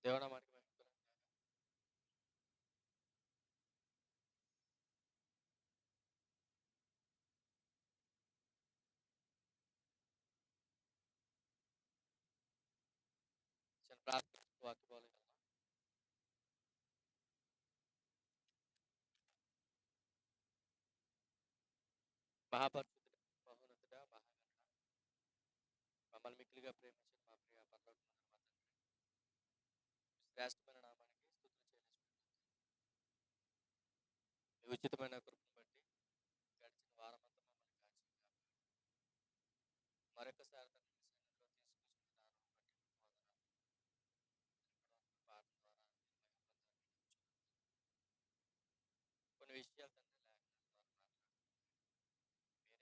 దేవుడా మనకి చిన్న ప్రార్థన వాక్యపోవాలి కదా. మహాపరిశుద్ధుడా, మహోన్నతుడా, మహాగణుడా, మమ్మల్ని మిక్కిలిగా ప్రేమించిన మా ప్రియ పరలోకమందున్న మా తండ్రి, శ్రేష్టమైన నామానికి స్తుతులు చెల్లించుకుంటున్నాం. మీ ఉచితమైన కృపను బట్టి గడిచిన వారమంతా మమ్మల్ని కాచి కాపాడి మరొకసారి తండ్రి మీ సన్నిధిలో తీసుకొచ్చిన విధానం బట్టి మీకు వందనాలు. పాట ద్వారా మీరు మహిమ పొందాలని నమ్ముచున్నాం. కొన్ని విషయాలు తండ్రి లేఖనాల ద్వారా మాట్లాడుతున్నాం. మీరే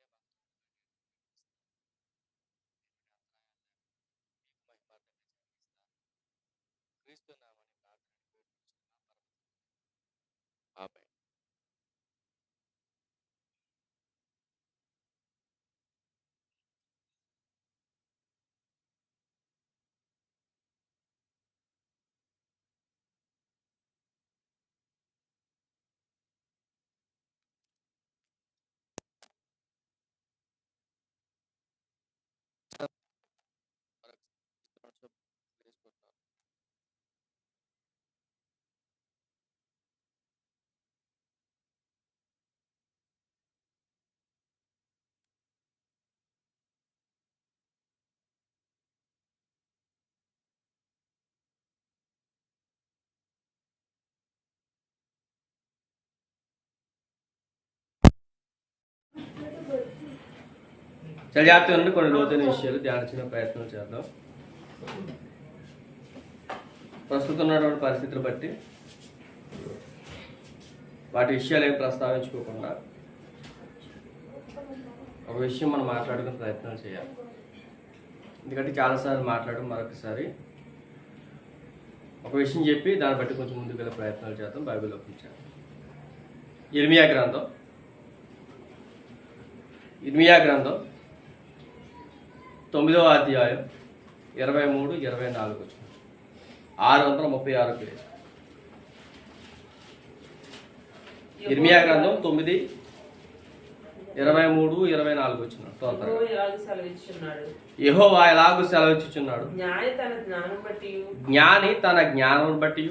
మాతో నడిపిస్తారు. ఎటువంటి అంతరాయాలు లేకుండా మీకు మహిమార్థంగా జరిగిస్తారు. క్రీస్తు నామని ప్రార్థనని వేడుకొంచున్నాం పరమ తండ్రి. ఆమేన్. మరొకసారి చేసుకుంటున్నాను. చాలా జాగ్రత్తగా ఉండి కొన్ని లోతైన విషయాలు ధ్యానించిన ప్రయత్నం చేద్దాం. ప్రస్తుతం ఉన్నటువంటి పరిస్థితులు బట్టి వాటి విషయాలు ఏమి ప్రస్తావించుకోకుండా ఒక విషయం మనం మాట్లాడుకునే ప్రయత్నం చేయాలి. ఎందుకంటే చాలాసార్లు మాట్లాడడం మరొకసారి ఒక విషయం చెప్పి దాన్ని బట్టి కొంచెం ముందుకు వెళ్ళే ప్రయత్నాలు చేద్దాం. బైబిల్ ఒప్పించాలి. ఇర్మియా గ్రంథం 9వ అధ్యాయం 23-24 636 పేజ్. ఇర్మియా గ్రంథం 9:23-24 యెహోవా ఎలాగు సెలవిచ్చుచున్నాడు, జ్ఞాని తన జ్ఞానం బట్టి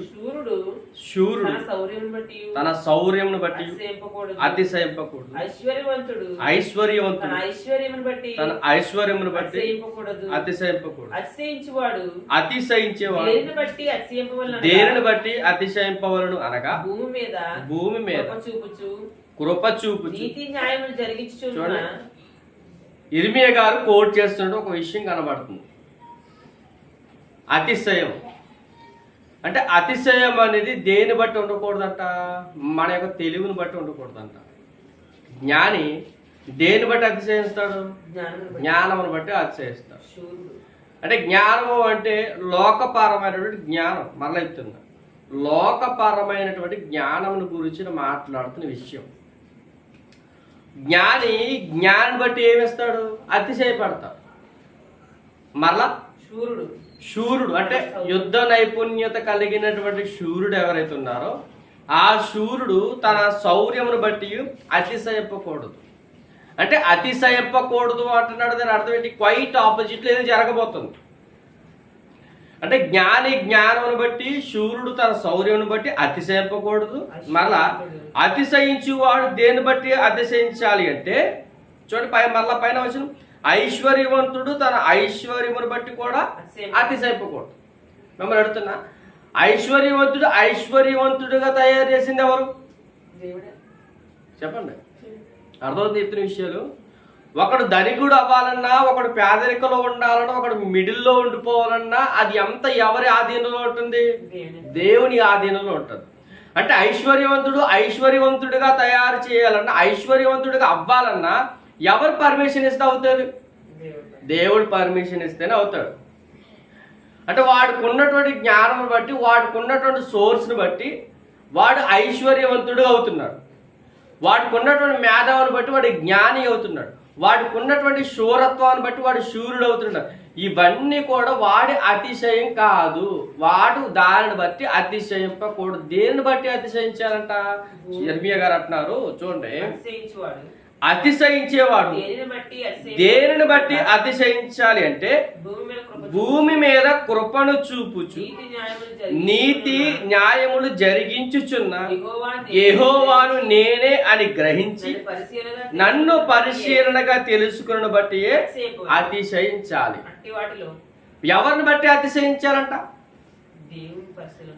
శూరుడు తన శౌర్యమును బట్టి అతిశయింపకూడదు, ఐశ్వర్యవంతుడు తన ఐశ్వర్యమును బట్టి అతిశయింపకూడదు. అతిశయించేవాడు దేనిని బట్టి అతిశయింపవలను అనగా భూమి మీద కృప చూపు. చూడండి, ఇర్మియా గారు కోట్ చేస్తున్నట్టు ఒక విషయం కనబడుతుంది. అతిశయం అంటే అతిశయం అనేది దేని బట్టి ఉండకూడదంట? మన యొక్క తెలివిని బట్టి ఉండకూడదంట. జ్ఞాని దేని బట్టి అతిశయిస్తాడు? జ్ఞానమును బట్టి అతిశయిస్తాడు. అంటే జ్ఞానము అంటే లోకపరమైనటువంటి జ్ఞానం. మరలా చెప్తున్నా, లోకపరమైనటువంటి జ్ఞానమును గురించి మాట్లాడుతున్న విషయం. జ్ఞాని బట్టి ఏమిస్తాడు? అతిశయపడతాడు. మరలా శూరుడు అంటే యుద్ధ నైపుణ్యత కలిగినటువంటి శూరుడు ఎవరైతే ఉన్నారో ఆ శూరుడు తన శౌర్యమును బట్టి అతిశయపకూడదు. అంటే అతిశయపకూడదు అంటున్నాడు. దాని అర్థం ఏంటి? క్వైట్ ఆపోజిట్లో ఏదో జరగబోతుంది. అంటే జ్ఞానమును బట్టి, శూరుడు తన శౌర్యమును బట్టి అతిశయింపకూడదు. మరలా అతిశయించువాడు దేని బట్టి అతిశయించాలి అంటే చూడండి, మరలా పైన వచ్చిన ఐశ్వర్యవంతుడు తన ఐశ్వర్యమును బట్టి కూడా అతిశయింపకూడదు. మిమ్మల్ని అడుగుతున్నా, ఐశ్వర్యవంతుడుగా తయారు చేసింది ఎవరు? చెప్పండి. అర్థమవుతుంది చెప్తున్న విషయాలు. ఒకడు ధనికుడు అవ్వాలన్నా, ఒకడు పేదరికలో ఉండాలన్నా, ఒకడు మిడిల్లో ఉండిపోవాలన్నా అది ఎంత ఎవరి ఆధీనంలో ఉంటుంది? దేవుని ఆధీనంలో ఉంటుంది. అంటే ఐశ్వర్యవంతుడిగా తయారు చేయాలన్నా, ఐశ్వర్యవంతుడిగా అవ్వాలన్నా ఎవరు పర్మిషన్ ఇస్తే అవుతాడు? దేవుడు పర్మిషన్ ఇస్తేనే అవుతాడు. అంటే వాడికి ఉన్నటువంటి జ్ఞానం బట్టి, వాడికి ఉన్నటువంటి సోర్స్ని బట్టి వాడు ఐశ్వర్యవంతుడు అవుతున్నాడు. వాడికి ఉన్నటువంటి మేధావుని బట్టి వాడు జ్ఞాని అవుతున్నాడు. వాడికి ఉన్నటువంటి శూరత్వాన్ని బట్టి వాడు శూరుడు అవుతున్నాడు. ఇవన్నీ కూడా వాడి అతిశయం కాదు. వాడు దానిని బట్టి అతిశయింపకూడదు. దేనిని బట్టి అతిశయించాలంట? యెర్మీయా గారు అంటున్నారు చూడండి, అతిశయించేవాడు దేనిని బట్టి అతిశయించాలి అంటే భూమి మీద కృపను చూపుచు నీతి న్యాయములు జరిగించుచున్న యెహోవాను నేనే అని గ్రహించి నన్ను పరిశీలనగా తెలుసుకున్న బట్టి అతిశయించాలి. ఎవరిని బట్టి అతిశయించాలంట?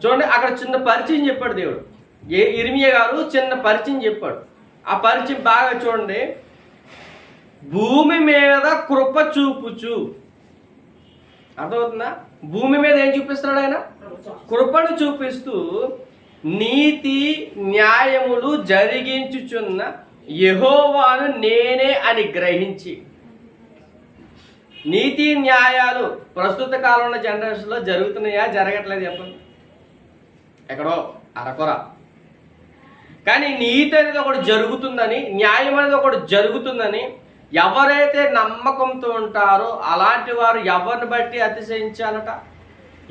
చూడండి, అక్కడ చిన్న పరిచయం చెప్పాడు దేవుడు. యెర్మీయా గారు చిన్న పరిచయం చెప్పాడు. ఆ పరిచయం బాగా చూడండి. భూమి మీద కృప చూపుచు, అర్థమవుతుందా? భూమి మీద ఏం చూపిస్తున్నాడు ఆయన? కృపను చూపిస్తూ నీతి న్యాయములు జరిగించుచున్న యెహోవాను నేనే అని గ్రహించి. నీతి న్యాయాలు ప్రస్తుత కాలంలో జనరేషన్లో జరుగుతున్నాయా? జరగట్లేదు చెప్పండి. ఎక్కడో అరకొర. కానీ నీతి అనేది ఒకటి జరుగుతుందని, న్యాయం అనేది ఒకటి జరుగుతుందని ఎవరైతే నమ్మకంతో ఉంటారో అలాంటి వారు ఎవరిని బట్టి అతిశయించాలట?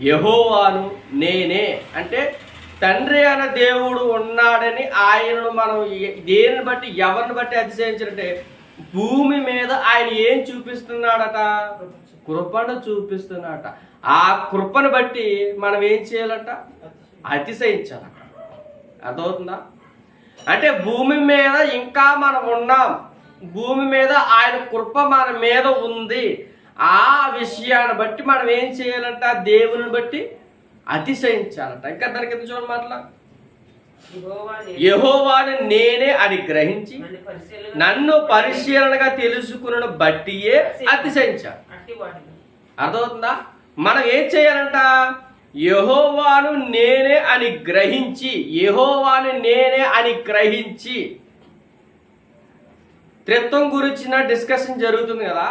యెహోవాను నేనే. అంటే తండ్రి అనే దేవుడు ఉన్నాడని ఆయనను మనం దేనిని బట్టి ఎవరిని బట్టి అతిశయించాలంటే భూమి మీద ఆయన ఏం చూపిస్తున్నాడట? కృపను చూపిస్తున్నాడట. ఆ కృపను బట్టి మనం ఏం చేయాలట? అతిశయించాలట. అర్థమవుతుందా? అంటే భూమి మీద ఇంకా మనం ఉన్నాం, భూమి మీద ఆయన కృప మన మీద ఉంది. ఆ విషయాన్ని బట్టి మనం ఏం చేయాలంట? దేవుని బట్టి అతిశయించాలంట. ఇంకా దానికి ఎంత చూడండి మాటలా, యెహోవాను నేనే అని గ్రహించి నన్ను పరిశీలనగా తెలుసుకున్న బట్టియే అతిశయించాలి. అర్థమవుతుందా? మనం ఏం చేయాలంట? యెహోవాను నేనే అని గ్రహించి, యెహోవాను నేనే అని గ్రహించి. త్రిత్వం గురించిన డిస్కషన్ జరుగుతుంది కదా.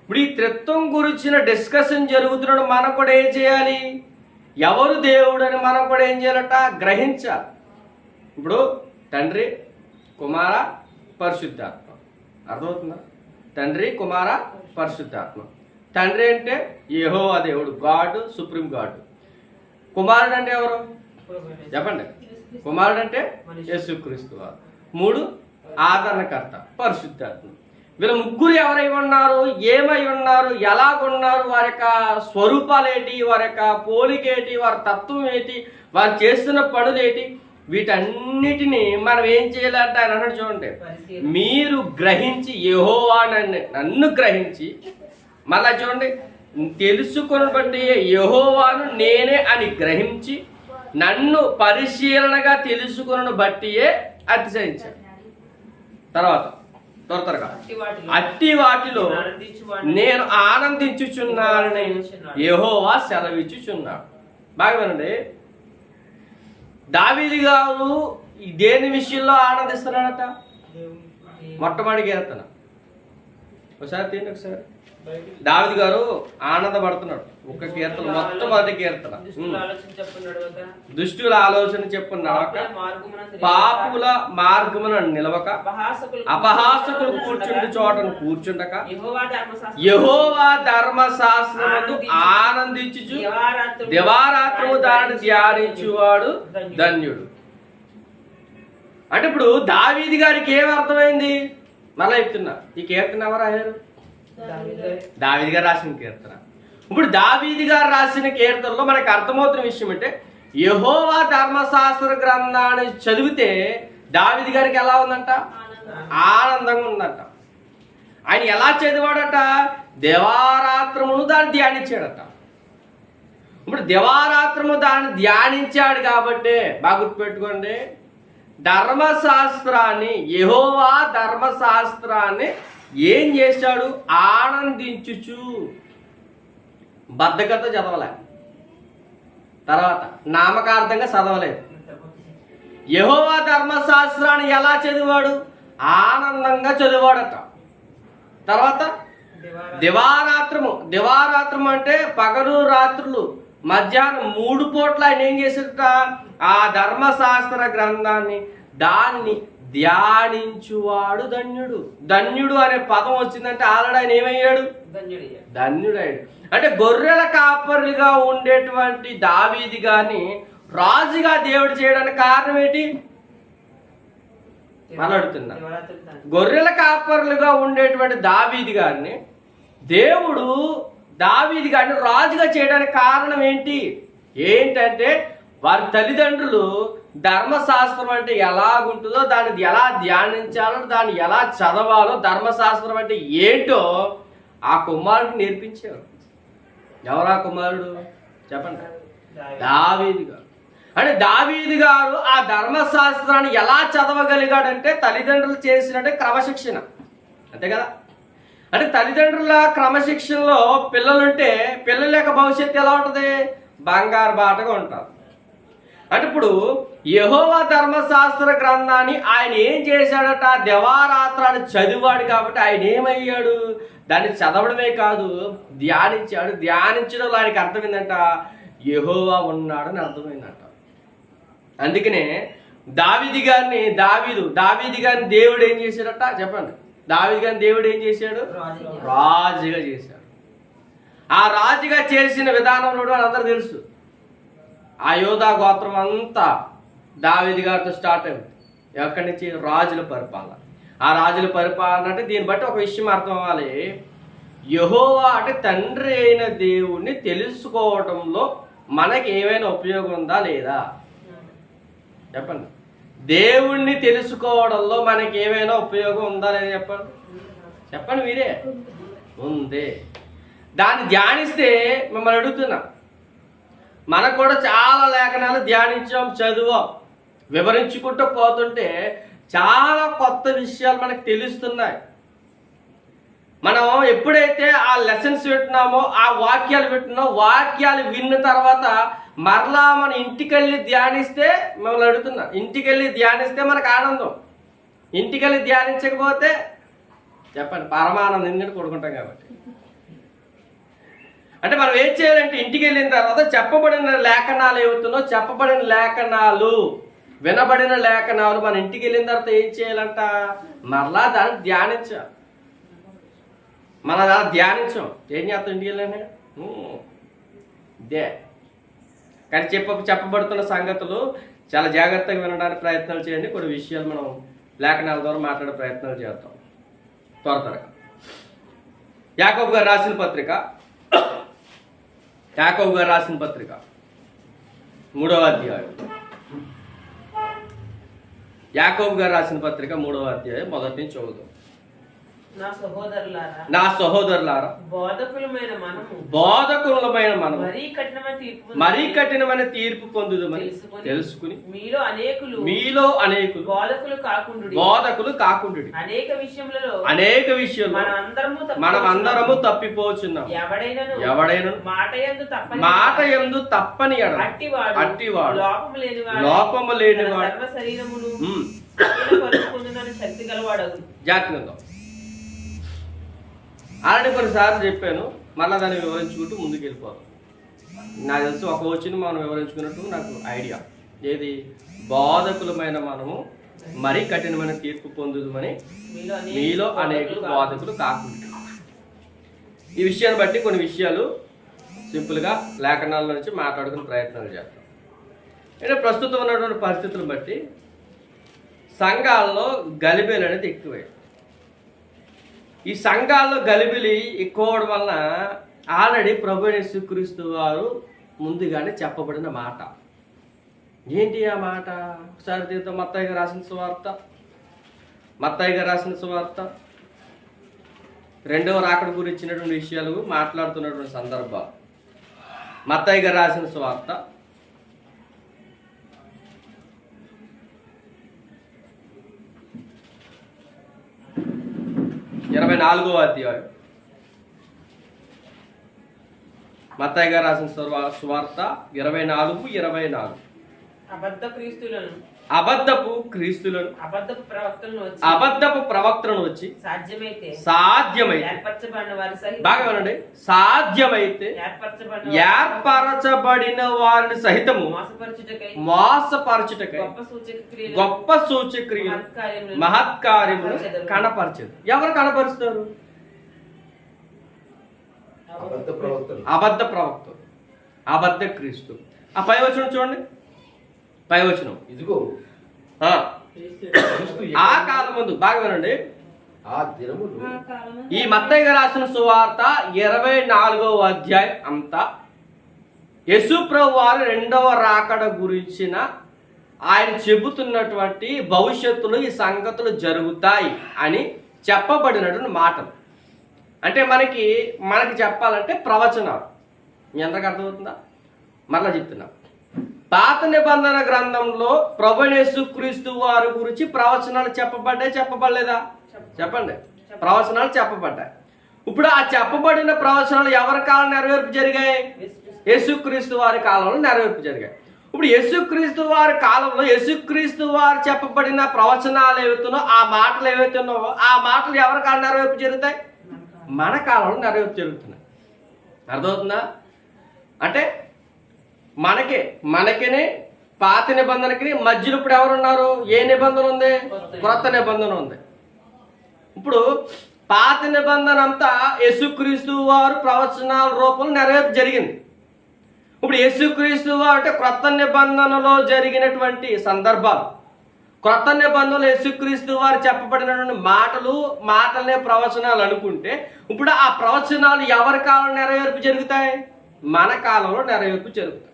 ఇప్పుడు ఈ త్రిత్వం గురించిన డిస్కషన్ జరుగుతున్నప్పుడు మనం కూడా ఏం చేయాలి? ఎవరు దేవుడు అని మనం కూడా ఏం చేయాలట? గ్రహించాలి. ఇప్పుడు తండ్రి కుమార పరిశుద్ధాత్మ, అర్థమవుతుందా? తండ్రి కుమార పరిశుద్ధాత్మ. తండ్రి అంటే యెహోవా దేవుడు, గాడ్, సుప్రీం గాడ్. కుమారుడు అంటే ఎవరు చెప్పండి? కుమారుడు అంటే యేసుక్రీస్తు వారు. 3 ఆదరణకర్త పరిశుద్ధాత్మ. వీళ్ళ ముగ్గురు ఎవరై ఉన్నారు? ఏమై ఉన్నారు? ఎలాగున్నారు? వారి యొక్క స్వరూపాలు ఏంటి? వారి యొక్క పోలికేటి? వారి తత్వం ఏంటి? వారు చేస్తున్న పనులు ఏంటి? వీటన్నిటిని మనం ఏం చేయాలంటే ఆయన అన్నాడు చూడండి, మీరు గ్రహించి యెహోవా నన్ను గ్రహించి, మళ్ళా చూడండి, తెలుసుకుని బట్టి యెహోవాను నేనే అని గ్రహించి నన్ను పరిశీలనగా తెలుసుకుని బట్టియే అతిశయించాను. తర్వాత త్వరగా అట్టి వాటిలో నేను ఆనందించుచున్నానని యెహోవా సెలవిచ్చుచున్నాడు. బాగా వినండి, దావీదు గారు దేని విషయంలో ఆనందిస్తున్నాడట? మొట్టమొదటి కీర్తన ఒకసారి తీయండి. ఒకసారి దావీదు గారు ఆనందపడుతున్నాడు. ఒక కీర్తన, మొట్టమొదటి కీర్తన. దుష్టుల ఆలోచన చెప్పున్నాక, పాపుల మార్గమున నిలవక, అపహాసకులు కూర్చుండి చోటను కూర్చుండక, యెహోవా ధర్మశాస్త్రమందు ఆనందించుచు దివారాత్రము దాన్ని ధ్యానించువాడు ధన్యుడు. అంటే ఇప్పుడు దావీదు గారికి ఏం అర్థమైంది? మళ్ళీ చెప్తున్నా, ఈ కీర్తన ఎవరు రాశారు? దావీదు గారు రాసిన కీర్తన. ఇప్పుడు దావీదు గారు రాసిన కీర్తనలో మనకు అర్థమవుతున్న విషయం అంటే, యెహోవా ధర్మశాస్త్ర గ్రంథాన్ని చదివితే దావీదు గారికి ఎలా ఉందంట? ఆనందంగా ఉందంట. ఆయన ఎలా చదివాడట? దివారాత్రమును దాన్ని ధ్యానించాడట. ఇప్పుడు దివారాత్రము దాన్ని ధ్యానించాడు కాబట్టి బాగా గుర్తుపెట్టుకోండి, ధర్మశాస్త్రాన్ని, యెహోవా ధర్మశాస్త్రాన్ని ఏం చేశాడు? ఆనందించుచు. బద్ధకత చదవలే, తర్వాత నామకార్థంగా చదవలేదు. యెహోవా ధర్మశాస్త్రాన్ని ఎలా చదివాడు? ఆనందంగా చదివాడట. తర్వాత దివారాత్రము. దివారాత్రము అంటే పగలు రాత్రులు మధ్యాహ్నం 3 పూట్ల ఆయన ఏం చేశాడట? ఆ ధర్మశాస్త్ర గ్రంథాన్ని దాన్ని ధ్యానించువాడు ధన్యుడు. ధన్యుడు అనే పదం వచ్చిందంటే ఆల్రెడీ ఆయన ఏమయ్యాడు? ధన్యుడయ్యాడు. అంటే గొర్రెల కాపరిగా ఉండేటువంటి దావీదు గారిని రాజుగా దేవుడు చేయడానికి కారణం ఏంటి? అడుగుతున్నా. గొర్రెల కాపరులుగా ఉండేటువంటి దావీదు గారిని దేవుడు రాజుగా చేయడానికి కారణం ఏంటి? ఏంటంటే వారి తల్లిదండ్రులు ధర్మశాస్త్రం అంటే ఎలాగుంటుందో, దాన్ని ఎలా ధ్యానించాలో, దాన్ని ఎలా చదవాలో, ధర్మశాస్త్రం అంటే ఏంటో ఆ కుమారుడికి నేర్పించారు. ఎవరా కుమారుడు చెప్పండి? దావీదు గారు. అంటే దావీదు గారు ఆ ధర్మశాస్త్రాన్ని ఎలా చదవగలిగాడంటే తల్లిదండ్రులు చేసినట్టే క్రమశిక్షణ, అంతే కదా. అంటే తల్లిదండ్రుల క్రమశిక్షణలో పిల్లలుంటే పిల్లల యొక్క భవిష్యత్తు ఎలా ఉంటుంది? బంగారు బాటగా ఉంటారు. అంటే ఇప్పుడు యెహోవా ధర్మశాస్త్ర గ్రంథాన్ని ఆయన ఏం చేశాడట? దివారాత్రాలు చదివాడు కాబట్టి ఆయన ఏమయ్యాడు? దాన్ని చదవడమే కాదు, ధ్యానించాడు. ధ్యానించడంలో ఆయనకి అర్థమైందంట, యెహోవా ఉన్నాడని అర్థమైందంట. అందుకనే దావీదు గారిని దేవుడు ఏం చేశాడట చెప్పండి? దావీదు గారిని దేవుడు ఏం చేశాడు? రాజుగా చేశాడు. ఆ రాజుగా చేసిన విధానంలో అందరూ తెలుసు. ఆ యోధా గోత్రం అంతా దావీదు గారితో స్టార్ట్ అయింది. ఎక్కడి నుంచి? రాజుల పరిపాలన. ఆ రాజుల పరిపాలన అంటే దీన్ని బట్టి ఒక విషయం అర్థం అవ్వాలి. యెహోవా అంటే తండ్రి అయిన దేవుణ్ణి తెలుసుకోవటంలో మనకి ఏమైనా ఉపయోగం ఉందా లేదా చెప్పండి? దేవుణ్ణి తెలుసుకోవడంలో మనకి ఏమైనా ఉపయోగం ఉందా లేదా చెప్పండి మీరే. ఉంది. దాన్ని ధ్యానిస్తే మిమ్మల్ని అడుగుతున్నా, మనకు కూడా చాలా లేఖనాలు ధ్యానించాం, చదివాం, వివరించుకుంటూ పోతుంటే చాలా కొత్త విషయాలు మనకు తెలుస్తున్నాయి. మనం ఎప్పుడైతే ఆ లెసన్స్ వింటున్నామో, ఆ వాక్యాలు విన్న తర్వాత మరలా మన ఇంటికెళ్ళి ధ్యానిస్తే, మిమ్మల్ని అడుగుతున్నా, ఇంటికెళ్ళి ధ్యానిస్తే మనకు ఆనందం. ఇంటికెళ్ళి ధ్యానించకపోతే చెప్పండి పరమానందం, ఎందుకంటే కొడుకుంటాం కాబట్టి. అంటే మనం ఏం చేయాలంటే ఇంటికి వెళ్ళిన తర్వాత చెప్పబడిన లేఖనాలు ఏమవుతుందో, చెప్పబడిన లేఖనాలు, వినబడిన లేఖనాలు మన ఇంటికి వెళ్ళిన తర్వాత ఏం చేయాలంట? మరలా దాన్ని ధ్యానించాలి. మన దాన్ని ధ్యానించాం, ఏం చేస్తాం ఇంటికి వెళ్ళానే ఇదే. కానీ చెప్పబడుతున్న సంగతులు చాలా జాగ్రత్తగా వినడానికి ప్రయత్నాలు చేయండి. కొన్ని విషయాలు మనం లేఖనాల ద్వారా మాట్లాడే ప్రయత్నాలు చేద్దాం త్వరగా. యాకోబు గారు రాసిన పత్రిక 3వ అధ్యాయం. యాకోబు గారు రాసిన పత్రిక 3వ అధ్యాయం మొదటి నుంచి చదువుదాం. నా సహోదరులారా, బోధకులమైన మనము మరీ కఠినమైన తీర్పు పొందుదమని తెలుసుకుని మీలో అనేకులు బోధకులు కాకుండు. అనేక విషయంలో మనమందరము తప్పిపోచున్నాం. ఎవడైనా మాట యందు తప్పని అట్టివాడు లోపము లేనివాడు జాగ్రత్తగా. ఆల్రెడీ కొన్నిసార్లు చెప్పాను, మళ్ళీ దాన్ని వివరించుకుంటూ ముందుకు వెళ్ళిపోతాం. నాకు తెలిసి ఒక వచ్చిన మనం వివరించుకున్నట్టు నాకు ఐడియా ఏది? బోధకులమైన మనము మరీ కఠినమైన తీర్పు పొందుదమని మీలో అనేకులు బోధకులు కాకుండా. ఈ విషయాన్ని బట్టి కొన్ని విషయాలు సింపుల్గా లేఖనాల నుంచి మాట్లాడుకునే ప్రయత్నాలు చేస్తాం. అంటే ప్రస్తుతం ఉన్నటువంటి పరిస్థితులను బట్టి సంఘాల్లో గలిబేలు అనేది ఎక్కువై, ఈ సంఘాల్లో గలిబిలి ఎక్కువడం వలన ఆల్రెడీ ప్రభువైన యేసుక్రీస్తు వారు ముందుగానే చెప్పబడిన మాట ఏంటి? ఆ మాట ఒకసారి తీద్దాం. మత్తయి గారు రాసిన సువార్త 2వ రాకడ గురించినటువంటి విషయాలు మాట్లాడుతున్నటువంటి సందర్భాలు. మత్తయి గారు రాసిన సువార్త 24వ అధ్యాయం. మత్తయి గారు రాసిన సువార్త 24:24. అబద్ధపు క్రీస్తులను, అబద్ధపు ప్రవక్తలను వచ్చి, అబద్ధపు ప్రవక్తలను వచ్చి సాధ్యమైతే ఏర్పరచబడిన వారి సహితం, బాగా వినండి, సాధ్యమైతే ఏర్పరచబడిన వారిని సహితము మోసపరచుటకై గొప్ప సూచక్రియలు మహత్కార్యములు కనపరచదు. ఎవరు కనపరుస్తారు? అబద్ధ ప్రవక్తలు, అబద్ధ క్రీస్తు. ఆ పై వచనం చూడండి, పై వచనం. ఇదిగో ఆ కాలం ముందు, బాగా వినండి, ఆ దినములు ఈ మత్తయి గారు రాసిన సువార్త 24వ అధ్యాయం అంతా యేసు ప్రభు వారు రెండవ రాకడ గురించిన ఆయన చెబుతున్నటువంటి భవిష్యత్తులో ఈ సంగతులు జరుగుతాయి అని చెప్పబడినటువంటి మాటలు. అంటే మనకి చెప్పాలంటే ప్రవచనాలు. మీ అందరికి అర్థమవుతుందా? మరలా చెప్తున్నా, పాత నిబంధన గ్రంథంలో ప్రభువైన యేసుక్రీస్తు వారి గురించి ప్రవచనాలు చెప్పబడలేదా? చెప్పండి. ప్రవచనాలు చెప్పబడ్డాయి. ఇప్పుడు ఆ చెప్పబడిన ప్రవచనాలు ఎవరి కాలం నెరవేర్పు జరిగాయి? యేసుక్రీస్తు వారి కాలంలో నెరవేర్పు జరిగాయి. ఇప్పుడు యేసుక్రీస్తు వారి కాలంలో యేసుక్రీస్తు వారు చెప్పబడిన ప్రవచనాలు ఏవైతున్నాయో, ఆ మాటలు ఏవైతున్నావో, ఆ మాటలు ఎవరి కాలం నెరవేర్పు జరుగుతాయి? మన కాలంలో నెరవేర్పు జరుగుతున్నాయి. అర్థమవుతుందా? అంటే మనకినే పాత నిబంధనకి మధ్యలో ఇప్పుడు ఎవరున్నారు? ఏ నిబంధన ఉంది? క్రొత్త నిబంధన ఉంది. ఇప్పుడు పాత నిబంధన అంతా యేసుక్రీస్తు వారు ప్రవచనాల రూపంలో నెరవేర్పు జరిగింది. ఇప్పుడు యేసుక్రీస్తు వారు అంటే క్రొత్త నిబంధనలో జరిగినటువంటి సందర్భాలు, క్రొత్త నిబంధనలో యేసుక్రీస్తు వారు చెప్పబడినటువంటి మాటలనే ప్రవచనాలు అనుకుంటే, ఇప్పుడు ఆ ప్రవచనాలు ఎవరి కాలంలో నెరవేర్పు జరుగుతాయి? మన కాలంలో నెరవేర్పు జరుగుతాయి.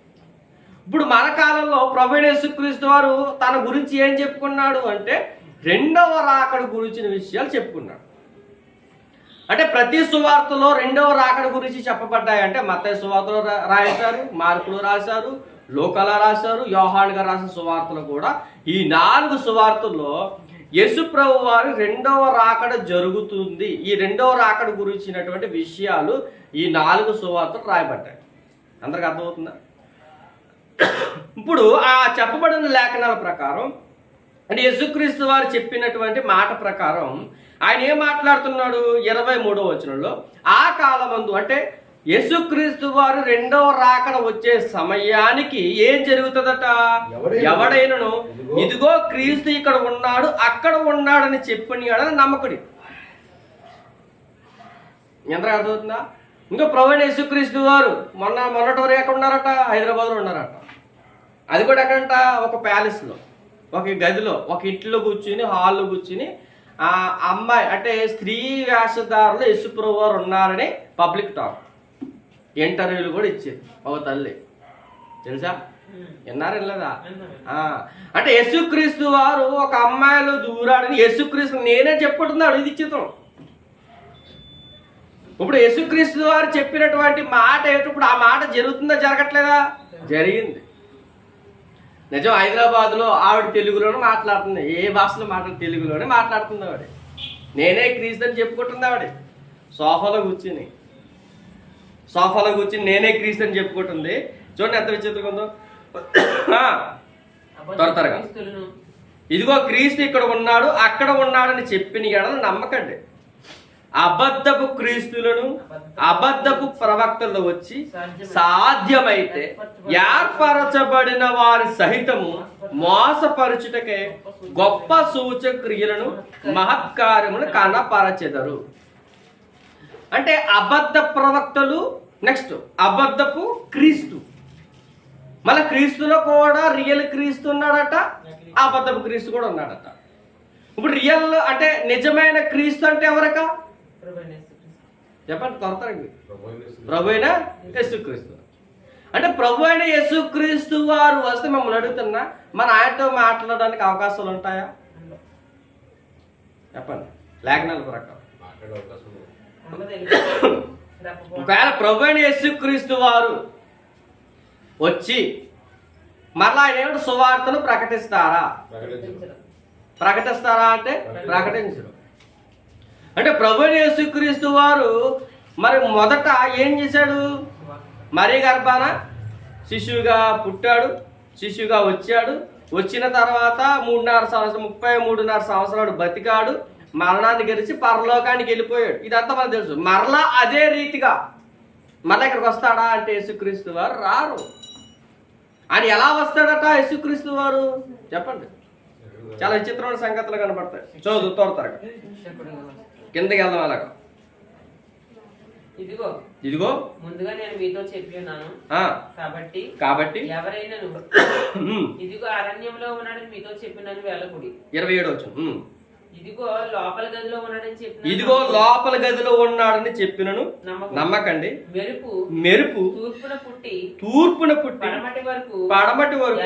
ఇప్పుడు మన కాలంలో ప్రభువైన యేసుక్రీస్తు వారు తన గురించి ఏం చెప్పుకున్నాడు అంటే, రెండవ రాకడ గురించిన విషయాలు చెప్పుకున్నాడు. అంటే ప్రతి సువార్తలో రెండవ రాకడ గురించి చెప్పబడ్డాయి. అంటే మత్తయి సువార్తలో రాశారు, మార్కులో రాశారు, లూకాలో రాశారు, యోహాను గారు రాసిన సువార్తలు కూడా. ఈ 4 సువార్తల్లో యేసు ప్రభు వారు రెండవ రాకడ జరుగుతుంది, ఈ రెండవ రాకడ గురించినటువంటి విషయాలు ఈ 4 సువార్తలు రాయబడ్డాయి. అందరికి అర్థమవుతుందా? ఇప్పుడు ఆ చెప్పబడిన లేఖనాల ప్రకారం, అంటే యేసుక్రీస్తు వారు చెప్పినటువంటి మాట ప్రకారం ఆయన ఏం మాట్లాడుతున్నాడు? 23వ వచనంలో, ఆ కాలమందు అంటే యేసుక్రీస్తు వారు రెండవ రాకడ వచ్చే సమయానికి ఏం జరుగుతుందట? ఎవడైనను ఇదిగో క్రీస్తు ఇక్కడ ఉన్నాడు, అక్కడ ఉన్నాడని చెప్పినాడని నమ్మకుడి. ఎంత అర్థమవుతుందా? ఇంకా ప్రభువైన యేసుక్రీస్తు వారు మొన్నటి వరకు ఎక్కడ ఉన్నారట? హైదరాబాద్లో ఉన్నారట. అది కూడా ఎక్కడంట? ఒక ప్యాలెస్లో, ఒక గదిలో, ఒక ఇంట్లో కూర్చుని, హాల్లో కూర్చుని ఆ అమ్మాయి అంటే స్త్రీ వేషధారులు యేసు ప్రభు వారు ఉన్నారని పబ్లిక్ టాక్, ఇంటర్వ్యూలు కూడా ఇచ్చేది ఒక తల్లి. తెలుసా? విన్నారా? అంటే యేసుక్రీస్తు వారు ఒక అమ్మాయిలో దూరాడని యేసుక్రీస్తు నేనే చెప్పుకుంటున్నాడు. ఇది చిత్రం. ఇప్పుడు యేసుక్రీస్తు వారు చెప్పినటువంటి మాట ఏంటి? ఇప్పుడు ఆ మాట జరుగుతుందా జరగట్లేదా? జరిగింది. నిజం. హైదరాబాద్లో ఆవిడ తెలుగులోనే మాట్లాడుతుంది. ఏ భాషలో తెలుగులోనే మాట్లాడుతుంది ఆవిడ. నేనే క్రీస్తు అని చెప్పుకుంటుంది ఆవిడ. సోఫాలో కూర్చుని నేనే క్రీస్తు అని చెప్పుకుంటుంది. చూడండి ఎంత విచిత్రంగా ఉందో. త్వరగా ఇదిగో క్రీస్తు ఇక్కడ ఉన్నాడు, అక్కడ ఉన్నాడని చెప్పిన ఎడల నమ్మకండి. అబద్ధపు క్రీస్తులను, అబద్ధపు ప్రవక్తలు వచ్చి సాధ్యమైతే ఏర్పరచబడిన వారి సహితము మోసపరచుటకే గొప్ప సూచక్రియలను మహత్కార్యములను కనపరచెదరు. అంటే అబద్ధ ప్రవక్తలు, నెక్స్ట్ అబద్ధపు క్రీస్తు. మళ్ళీ క్రీస్తులో కూడా రియల్ క్రీస్తు ఉన్నాడట, అబద్ధపు క్రీస్తు కూడా ఉన్నాడట. ఇప్పుడు రియల్ అంటే నిజమైన క్రీస్తు అంటే ఎవరక చెప్పండి? ప్రభు అయిన యేసుక్రీస్తు. అంటే ప్రభు అయిన యేసుక్రీస్తు వారు వస్తే మమ్మల్ని అడుగుతున్నా, మన ఆయనతో మాట్లాడడానికి అవకాశాలు ఉంటాయా? చెప్పండి. లేఖనాల ప్రకారం ఒకవేళ ప్రభు అయిన యేసుక్రీస్తు వారు వచ్చి మరలా ఆయన ఏమిటి సువార్తను ప్రకటిస్తారా అంటే ప్రకటించరు. అంటే ప్రభువైన యేసుక్రీస్తు వారు మరి మొదట ఏం చేశాడు? మరియ గర్భాన శిశువుగా పుట్టాడు, శిశువుగా వచ్చాడు, వచ్చిన తర్వాత 3.5 సంవత్సరం 33.5 సంవత్సరాలు బతికాడు, మరణాన్ని గెలిచి పరలోకానికి వెళ్ళిపోయాడు. ఇదంతా మనకు తెలుసు. మరలా అదే రీతిగా మరలా ఇక్కడికి వస్తాడా అంటే యేసుక్రీస్తు వారు రారు. ఆయన ఎలా వస్తాడట యేసుక్రీస్తు వారు? చెప్పండి. చాలా విచిత్రమైన సంగతులు కనబడతాయి. చదువు త్వరగా కిందకి వెళ్దాం. అలాగా ఇదిగో ముందుగా నేను మీతో చెప్పినాను కాబట్టి ఎవరైనా ఇదిగో అరణ్యంలో ఉన్నాడని మీతో చెప్పినాను వెళ్ళకుడి. 27 వచ్చిన ఇదిగో లోపల గదిలో ఉన్నాడని చెప్పిన ఇదిగో లోపల గదిలో ఉన్నాడని చెప్పినను నమ్మకండి. మెరుపు తూర్పున పుట్టి పడమటి వరకు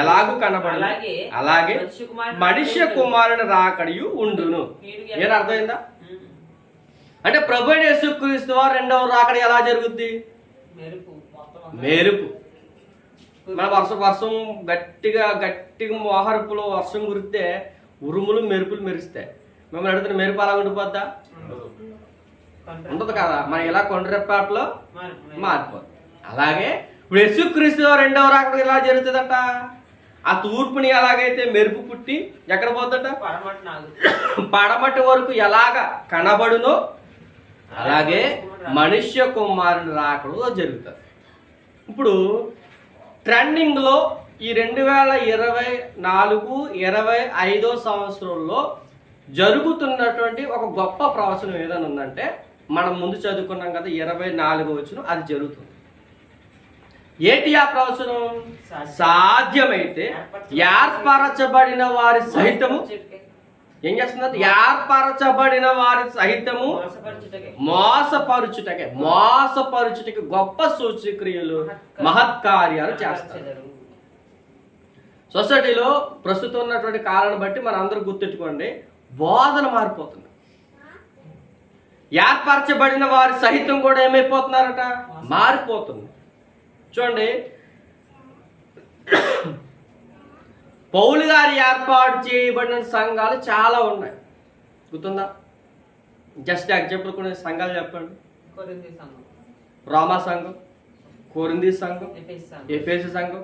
ఎలాగూ కనబడి అలాగే మనుష్య కుమారుని రాకడియు ఉండును. ఏం అర్థమైందా? అంటే ప్రభు అయిన యేసుక్రీస్తు వారు రెండవ రాకడ ఎలా జరుగుద్ది? మెరుపు. మన వర్షం గట్టిగా మోహరపులో వర్షం కురిస్తే ఉరుములు మెరుపులు మెరుస్తాయి. మిమ్మల్ని అడుగుతున్న మెరుపు అలా ఉండిపోద్దా? ఉండదు కదా. మన ఇలా కొండరెప్పాట్లో మారిపోద్ది. అలాగే ఇప్పుడు యేసుక్రీస్తు రెండవ రాకడ ఎలా జరుగుతుందట? ఆ తూర్పుని ఎలాగైతే మెరుపు పుట్టి ఎక్కడ పోతుందట? పడమటి వరకు ఎలాగ కనబడునో అలాగే మనుష్య కుమారుని రాకడ జరుగుతుంది. ఇప్పుడు ట్రెండింగ్లో ఈ 2024-25 సంవత్సరంలో జరుగుతున్నటువంటి ఒక గొప్ప ప్రవచనం ఏదైనా ఉందంటే మనం ముందు చదువుకున్నాం కదా 24వ వచనం, అది జరుగుతుంది. ఏంటి ఆ ప్రవచనం? సాధ్యమైతే ఏర్పరచబడిన వారి సహితము ఏం చేస్తున్నారు? ఏర్పరచబడిన వారి సహితము మోసపరుచుటకే గొప్ప సూచక్రియలు మహత్కార్యాలు చేస్తారు. సొసైటీలో ప్రస్తుతం ఉన్నటువంటి కాలాన్ని బట్టి మనం అందరూ గుర్తెట్టుకోండి, బోధన మారిపోతుంది. ఏర్పరచబడిన వారి సహితం కూడా ఏమైపోతున్నారట? మారిపోతుంది. చూడండి, పౌలు గారి ఏర్పాటు చేయబడిన సంఘాలు చాలా ఉన్నాయి. గుర్తుందా? జస్ట్ ఎగ్జాంపుల్ కొన్ని సంఘాలు చెప్పండి. రోమా సంఘం, కొరింథీ సంఘం, ఎఫెసు సంఘం,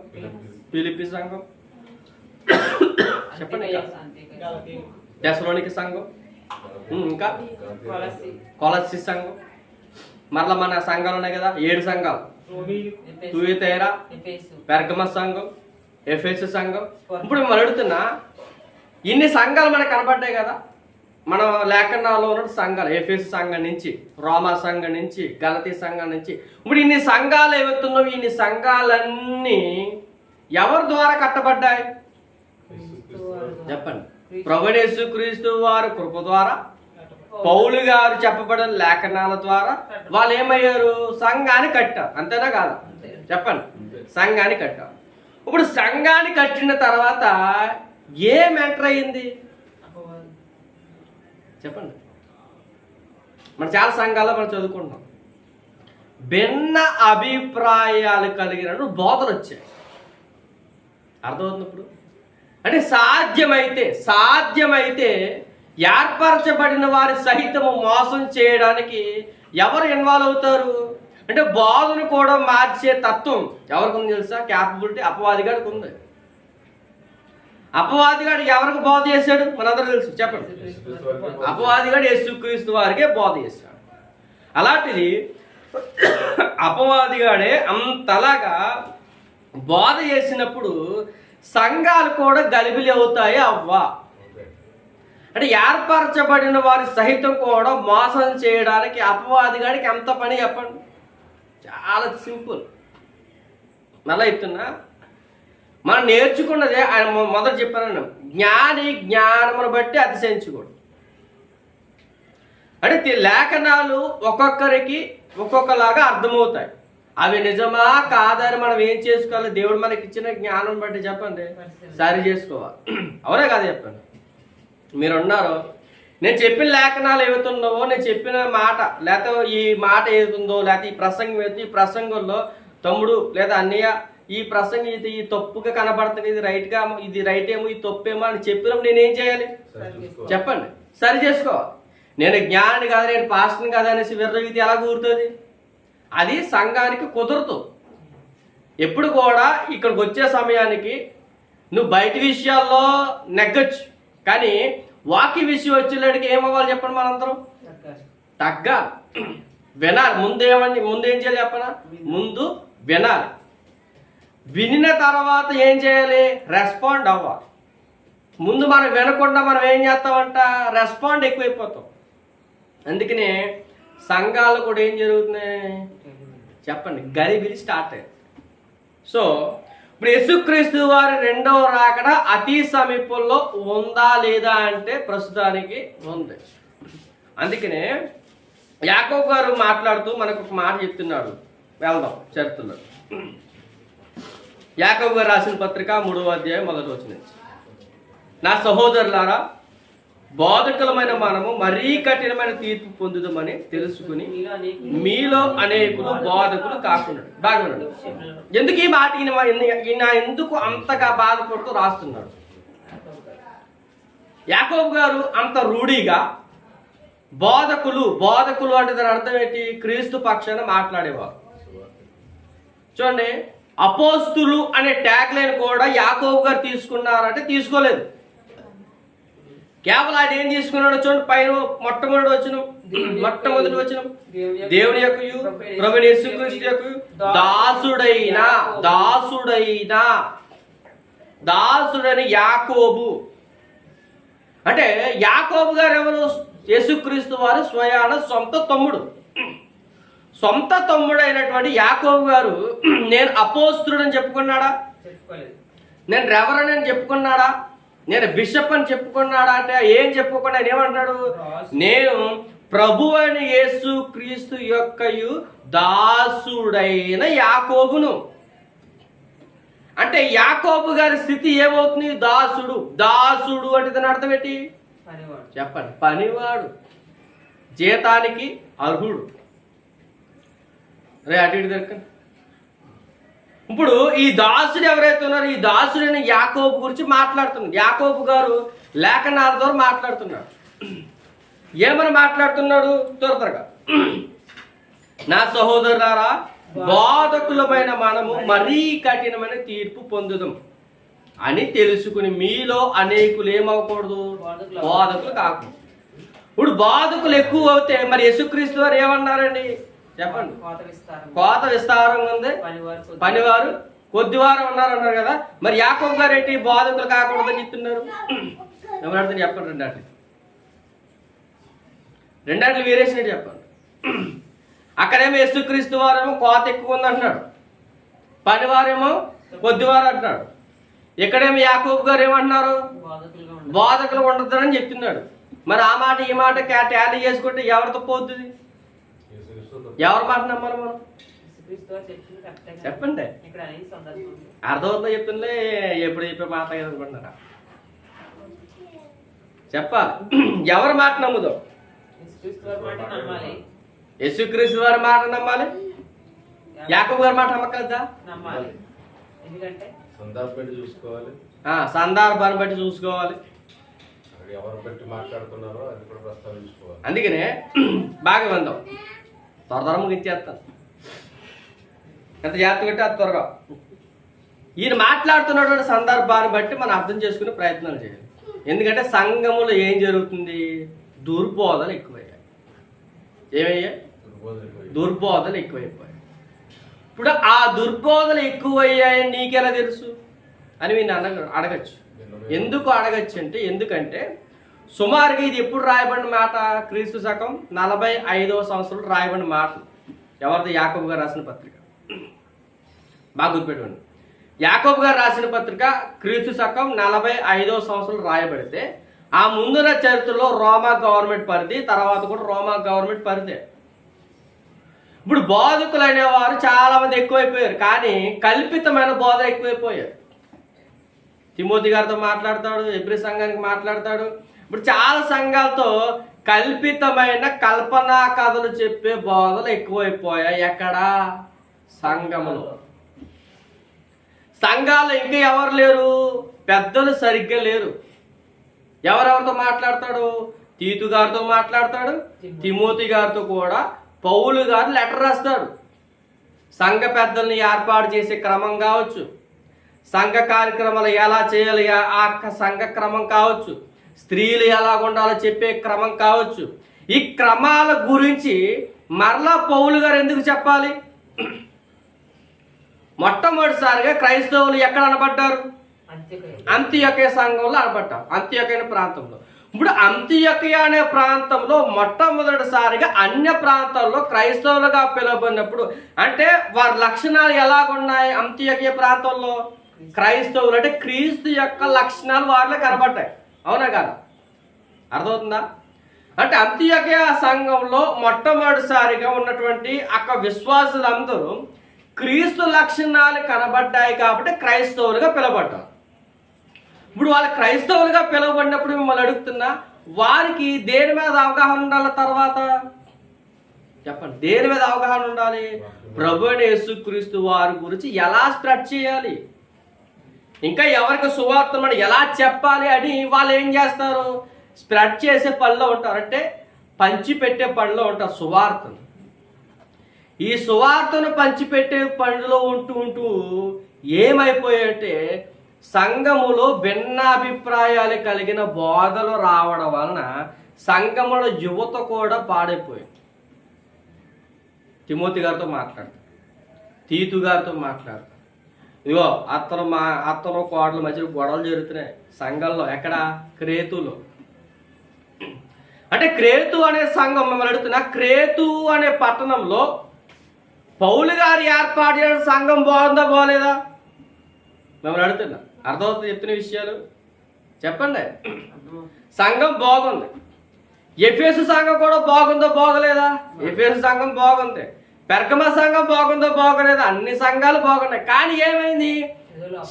ఫిలిప్పీ సంఘం, చెప్పండి. తెస్సలోనిక సంఘం, ఇంకా కొలస్సీ సంఘం. మరలా మన సంఘాలు ఉన్నాయి కదా, 7 సంఘాలు. తుయతైరా, పెర్గమస్ సంఘం, ఎఫెసు సంఘం. ఇప్పుడు మనం అడుగుతున్నా, ఇన్ని సంఘాలు మనకు కనబడ్డాయి కదా మన లేఖనాల్లో ఉన్న సంఘాలు. ఎఫెసు సంఘం నుంచి, రోమా సంఘం నుంచి, గలతీ సంఘం నుంచి. ఇప్పుడు ఇన్ని సంఘాలు ఏవైతున్నావు, ఇన్ని సంఘాలన్నీ ఎవరి ద్వారా కట్టబడ్డాయి? చెప్పండి. ప్రభువైన యేసుక్రీస్తు వారి కృప ద్వారా, పౌలు గారు చెప్పబడిన లేఖనాల ద్వారా వాళ్ళు ఏమయ్యారు? సంఘాన్ని కట్టారు. అంతేనా కాదా? చెప్పండి. సంఘాన్ని కట్టారు. ఇప్పుడు సంఘాన్ని కట్టిన తర్వాత ఏం ఎంటర్ అయింది? చెప్పండి. మన చాలా సంఘాల్లో మనం చదువుకుంటాం, భిన్న అభిప్రాయాలు కలిగిన బోధలు వచ్చాయి. అర్థమవుతుంది ఇప్పుడు? అంటే సాధ్యమైతే ఏర్పరచబడిన వారి సహితము మోసం చేయడానికి ఎవరు ఇన్వాల్వ్ అవుతారు అంటే బోధను కూడా మార్చే తత్వం ఎవరికి ఉంది తెలుసా? క్యాపబిలిటీ అపవాదిగాడికి ఉంది. అపవాదిగాడు ఎవరికి బోధ చేశాడు? మనందరూ తెలుసు. చెప్పండి. అపవాదిగాడు యేసుక్రీస్తు వారికే బోధ చేశాడు. అలాంటిది అపవాదిగాడే అంతలాగా బోధ చేసినప్పుడు సంఘాలు కూడా గలిబిలి అవుతాయి. అవ్వా అంటే ఏర్పరచబడిన వారి సహితం కూడా మోసం చేయడానికి అపవాదిగాడికి ఎంత పని చెప్పండి? చాలా సింపుల్. మళ్ళీ చెప్తున్నా, మనం నేర్చుకున్నదే ఆయన మొదట చెప్పాను, జ్ఞానమును బట్టి అతిశయించకూడదు. అంటే లేఖనాలు ఒక్కొక్కరికి ఒక్కొక్కలాగా అర్థమవుతాయి. అవి నిజమా కాదని మనం ఏం చేసుకోవాలి? దేవుడు మనకి ఇచ్చిన జ్ఞానం బట్టి చెప్పండి సరి చేసుకోవాలి. అవునే కాదు? చెప్పండి. మీరున్నారు, నేను చెప్పిన లేఖనాలు ఏవైతున్నావో, నేను చెప్పిన మాట లేకపోతే ఈ మాట ఏదుందో, లేకపోతే ఈ ప్రసంగం ఏదో, ఈ ప్రసంగంలో తమ్ముడు లేదా అన్నయ్య ఈ ప్రసంగం ఇది తప్పుగా కనబడుతుంది, ఇది రైట్గా, ఇది రైట్ ఏమో, ఇది తప్పేమో అని చెప్పినప్పుడు నేనేం చేయాలి? చెప్పండి, సరి చేసుకోవాలి. నేను జ్ఞాని కాదు, నేను పాస్టర్ని కాదు అనేసి విర్రవీతి ఎలా కూరుతుంది? అది సంఘానికి కుదరదు. ఎప్పుడు కూడా ఇక్కడికి వచ్చే సమయానికి నువ్వు బయట విషయాల్లో నెగ్గొచ్చు, కానీ వాక్య విషయం వచ్చేలాడికి ఏమవ్వాలి చెప్పండి? మనందరం తగ్గాలి, వినాలి. ముందేం చేయాలి చెప్పనా? ముందు వినాలి. వినిన తర్వాత ఏం చేయాలి? రెస్పాండ్ అవ్వాలి. ముందు మనం వినకుండా మనం ఏం చేస్తామంట? రెస్పాండ్ ఎక్కువైపోతాం. అందుకనే సంఘాలు కూడా ఏం జరుగుతున్నాయి చెప్పండి? గలిబిలి స్టార్ట్ అయ్యింది. సో ఇప్పుడు యేసుక్రీస్తు వారి రెండవ రాకడ అతి సమీపంలో ఉందా లేదా అంటే ప్రస్తుతానికి ఉంది. అందుకనే యాకోబు గారు మాట్లాడుతూ మనకు ఒక మాట చెప్తున్నాడు. వెళ్దాం చరిత్రలో. యాకోబు గారు రాసిన పత్రిక 3వ అధ్యాయం 1వ వచనం నుంచి, నా సహోదరులారా, బోధకులమైన మనము మరీ కఠినమైన తీర్పు పొందుదామని తెలుసుకుని మీలో అనేకులు బోధకులు కాకుండా. బాగా ఎందుకు ఈ మాట ఈయన ఎందుకు అంతగా బాధపడుతూ రాస్తున్నాడు? యాకోబు గారు అంత రూఢిగా బోధకులు అంటే దాని అర్థం ఏంటి? క్రీస్తు పక్షాన మాట్లాడేవారు. చూడండి, అపోస్తులు అనే ట్యాగ్ లైన్ కూడా యాకోబు గారు తీసుకున్నారంటే తీసుకోలేదు. కేవలం ఆయన ఏం తీసుకున్నాడు చూడండి, పైన మొట్టమొదటి వచ్చిన దేవుని యొక్కయు ప్రభువైన యేసుక్రీస్తు యొక్కయు దాసుడైన యాకోబు. అంటే యాకోబు గారు ఎవరు? యేసుక్రీస్తు వారు స్వయాన సొంత తమ్ముడు అయినటువంటి యాకోబు గారు నేను అపోస్తుడు అని చెప్పుకున్నాడా? నేను రెవరెండ్ అని చెప్పుకున్నాడా? నేను బిషప్ అని చెప్పుకున్నాడా? అంటే ఏం చెప్పుకోకుండా ఆయన ఏమంటున్నాడు? నేను ప్రభు అయిన యేసు క్రీస్తు యొక్కయు దాసుడైన యాకోబును. అంటే యాకోబు గారి స్థితి ఏమవుతుంది? దాసుడు అంటే దాని అర్థం ఏంటి చెప్పండి? పనివాడు, జీతానికి అర్హుడు. రే అటు ఇటు దొరకండి. ఇప్పుడు ఈ దాసుడు ఎవరైతే ఉన్నారో ఈ దాసుడైన యాకోబు గురించి మాట్లాడుతున్నారు. యాకోబు గారు లేఖనాల ద్వారా మాట్లాడుతున్నాడు. ఏమని మాట్లాడుతున్నాడు? త్వరగా, నా సహోదరులారా, బోధకులమైన మనము మరీ కఠినమైన తీర్పు పొందుదాం అని తెలుసుకుని మీలో అనేకులు ఏమవకూడదు? బోధకులు కాకూడదు. ఇప్పుడు బోధకులు ఎక్కువ అవుతే మరి యేసుక్రీస్తు వారు ఏమన్నారండి చెప్పండి? కోత విస్తారంగా ఉంది, పనివారు కొద్దివారు అన్నారు కదా. మరి యాకోబు గారు ఏంటి? బోధకులు కాకూడదని చెప్తున్నారు. ఎవరంటే చెప్పండి? రెండాట్లు వేరేసినట్టు చెప్పండి. అక్కడేమో యేసుక్రీస్తు వారేమో కోత ఎక్కువ ఉంది అంటున్నాడు, పనివారేమో కొద్దివారు అంటున్నాడు. ఇక్కడేమో యాకోబు గారు ఏమంటున్నారు? బోధకులు ఉండొద్దని చెప్తున్నాడు. మరి ఆ మాట ఈ మాట టాలీ చేసుకుంటే ఎవరితో పోతుంది? ఎవరి మాట నమ్మాలి మనం? చెప్పండి, అర్థమవుతుందో చెప్తుండే ఎప్పుడు చెప్పే మాట అనుకుంటున్నారా? చెప్పాలి. ఎవరి మాట నమ్ముదాం? యేసుక్రీస్తు వారి మాట నమ్మాలి. యాకోబు గారి మాట నమ్మకద్దా? సందర్భాన్ని బట్టి చూసుకోవాలి. అందుకనే బాగా విందాం. త్వర ముగించేస్తాను. ఎంత జాగ్రత్త కంటే అది త్వరగా. ఈయన మాట్లాడుతున్నటువంటి సందర్భాన్ని బట్టి మనం అర్థం చేసుకునే ప్రయత్నాలు చేయాలి. ఎందుకంటే సంఘములో ఏం జరుగుతుంది? దుర్బోధలు ఎక్కువయ్యాయి. ఏమయ్యాయి? దుర్బోధలు ఎక్కువైపోయాయి. ఇప్పుడు ఆ దుర్బోధలు ఎక్కువయ్యాయని నీకెలా తెలుసు అని మీరు అడగచ్చు. ఎందుకు అడగచ్చు అంటే, ఎందుకంటే సుమారుగా ఇది ఎప్పుడు రాయబడిన మాట? క్రీస్తు శకం 45వ సంవత్సరంలో రాయబడిన మాట. ఎవరిది? యాకోబు గారు రాసిన పత్రిక. బాగా గుర్తుపెట్టుకోండి. యాకోబు గారు రాసిన పత్రిక క్రీస్తు శకం 45వ సంవత్సరంలో రాయబడితే ఆ ముందున్న చరిత్రలో రోమా గవర్నమెంట్ పరిధి, తర్వాత కూడా రోమా గవర్నమెంట్ పరిధి. ఇప్పుడు బోధకులు అనేవారు చాలా మంది ఎక్కువైపోయారు, కానీ కల్పితమైన బోధ ఎక్కువైపోయారు. తిమోతి గారితో మాట్లాడతాడు, ఎబ్రీ సంఘానికి మాట్లాడతాడు. ఇప్పుడు చాలా సంఘాలతో కల్పితమైన కల్పనా కథలు చెప్పే బోధలు ఎక్కువైపోయాయి. ఎక్కడ? సంఘములో. సంఘాలు ఇంకా ఎవరు లేరు? పెద్దలు సరిగ్గా లేరు. ఎవరెవరితో మాట్లాడతాడు? తీతు గారితో మాట్లాడతాడు, తిమోతి గారితో కూడా పౌలు గారు లెటర్ రాస్తాడు. సంఘ పెద్దల్ని ఏర్పాటు చేసే క్రమం కావచ్చు, సంఘ కార్యక్రమాలు ఎలా చేయాలి ఆ సంఘ క్రమం కావచ్చు, స్త్రీలు ఎలా ఉండాలో చెప్పే క్రమం కావచ్చు. ఈ క్రమాల గురించి మరలా పౌలు గారు ఎందుకు చెప్పాలి? మొట్టమొదటిసారిగా క్రైస్తవులు ఎక్కడ అనబడ్డారు? అంతియొకయ సంఘంలో అనబడ్డారు, అంతియొకయ ప్రాంతంలో. ఇప్పుడు అంతియొకయ అనే ప్రాంతంలో మొట్టమొదటిసారిగా అన్య ప్రాంతాల్లో క్రైస్తవులుగా పిలువబడినప్పుడు అంటే వారి లక్షణాలు ఎలాగున్నాయి? అంతియొకయ ప్రాంతంలో క్రైస్తవులు అంటే క్రీస్తు యొక్క లక్షణాలు వారిలో కనబడ్డాయి. అవునా కాదా? అర్థమవుతుందా? అంటే అంతియొకయ సంఘంలో మొట్టమొదటిసారిగా ఉన్నటువంటి అక్క విశ్వాసులందరూ క్రీస్తు లక్షణాలు కనబడ్డాయి కాబట్టి క్రైస్తవులుగా పిలువబడ్డారు. ఇప్పుడు వాళ్ళు క్రైస్తవులుగా పిలువబడినప్పుడు మిమ్మల్ని అడుగుతున్నా, వారికి దేని మీద అవగాహన ఉండాలి? తర్వాత చెప్పండి, దేని మీద అవగాహన ఉండాలి? ప్రభువైన యేసుక్రీస్తు వారి గురించి ఎలా స్ప్రెడ్ చేయాలి, ఇంకా ఎవరికి సువార్తను ఎలా చెప్పాలి అని వాళ్ళు ఏం చేస్తారు? స్ప్రెడ్ చేసే పనిలో ఉంటారు, అంటే పంచిపెట్టే పనిలో ఉంటారు సువార్తను. ఈ సువార్తను పంచిపెట్టే పనిలో ఉంటూ ఏమైపోయాయంటే సంఘములో భిన్నాభిప్రాయాలు కలిగిన బోధలు రావడం వలన సంఘముల యువత కూడా పాడైపోయింది. తిమోతి గారితో మాట్లాడతారు, తీతు గారితో మాట్లాడతారు. ఇగో అత్తను కోడల మధ్య గొడవలు జరుగుతున్నాయి సంఘంలో. ఎక్కడ? క్రేతులో. అంటే క్రేతు అనే సంఘం మిమ్మల్ని అడుగుతున్నా, క్రేతు అనే పట్టణంలో పౌలు గారు ఏర్పాటు చేయడం సంఘం బాగుందా బాగోలేదా? మిమ్మల్ని అడుగుతున్నా. అర్థమవుతుంది చెప్తున్న విషయాలు? చెప్పండి. సంఘం బాగుంది. ఎఫెసు సంఘం కూడా బాగుందో బాగోలేదా? ఎఫెసు సంఘం బాగుంది. పెర్గమ సంఘం బాగుందో బాగోలేదా? అన్ని సంఘాలు బాగున్నాయి. కానీ ఏమైంది?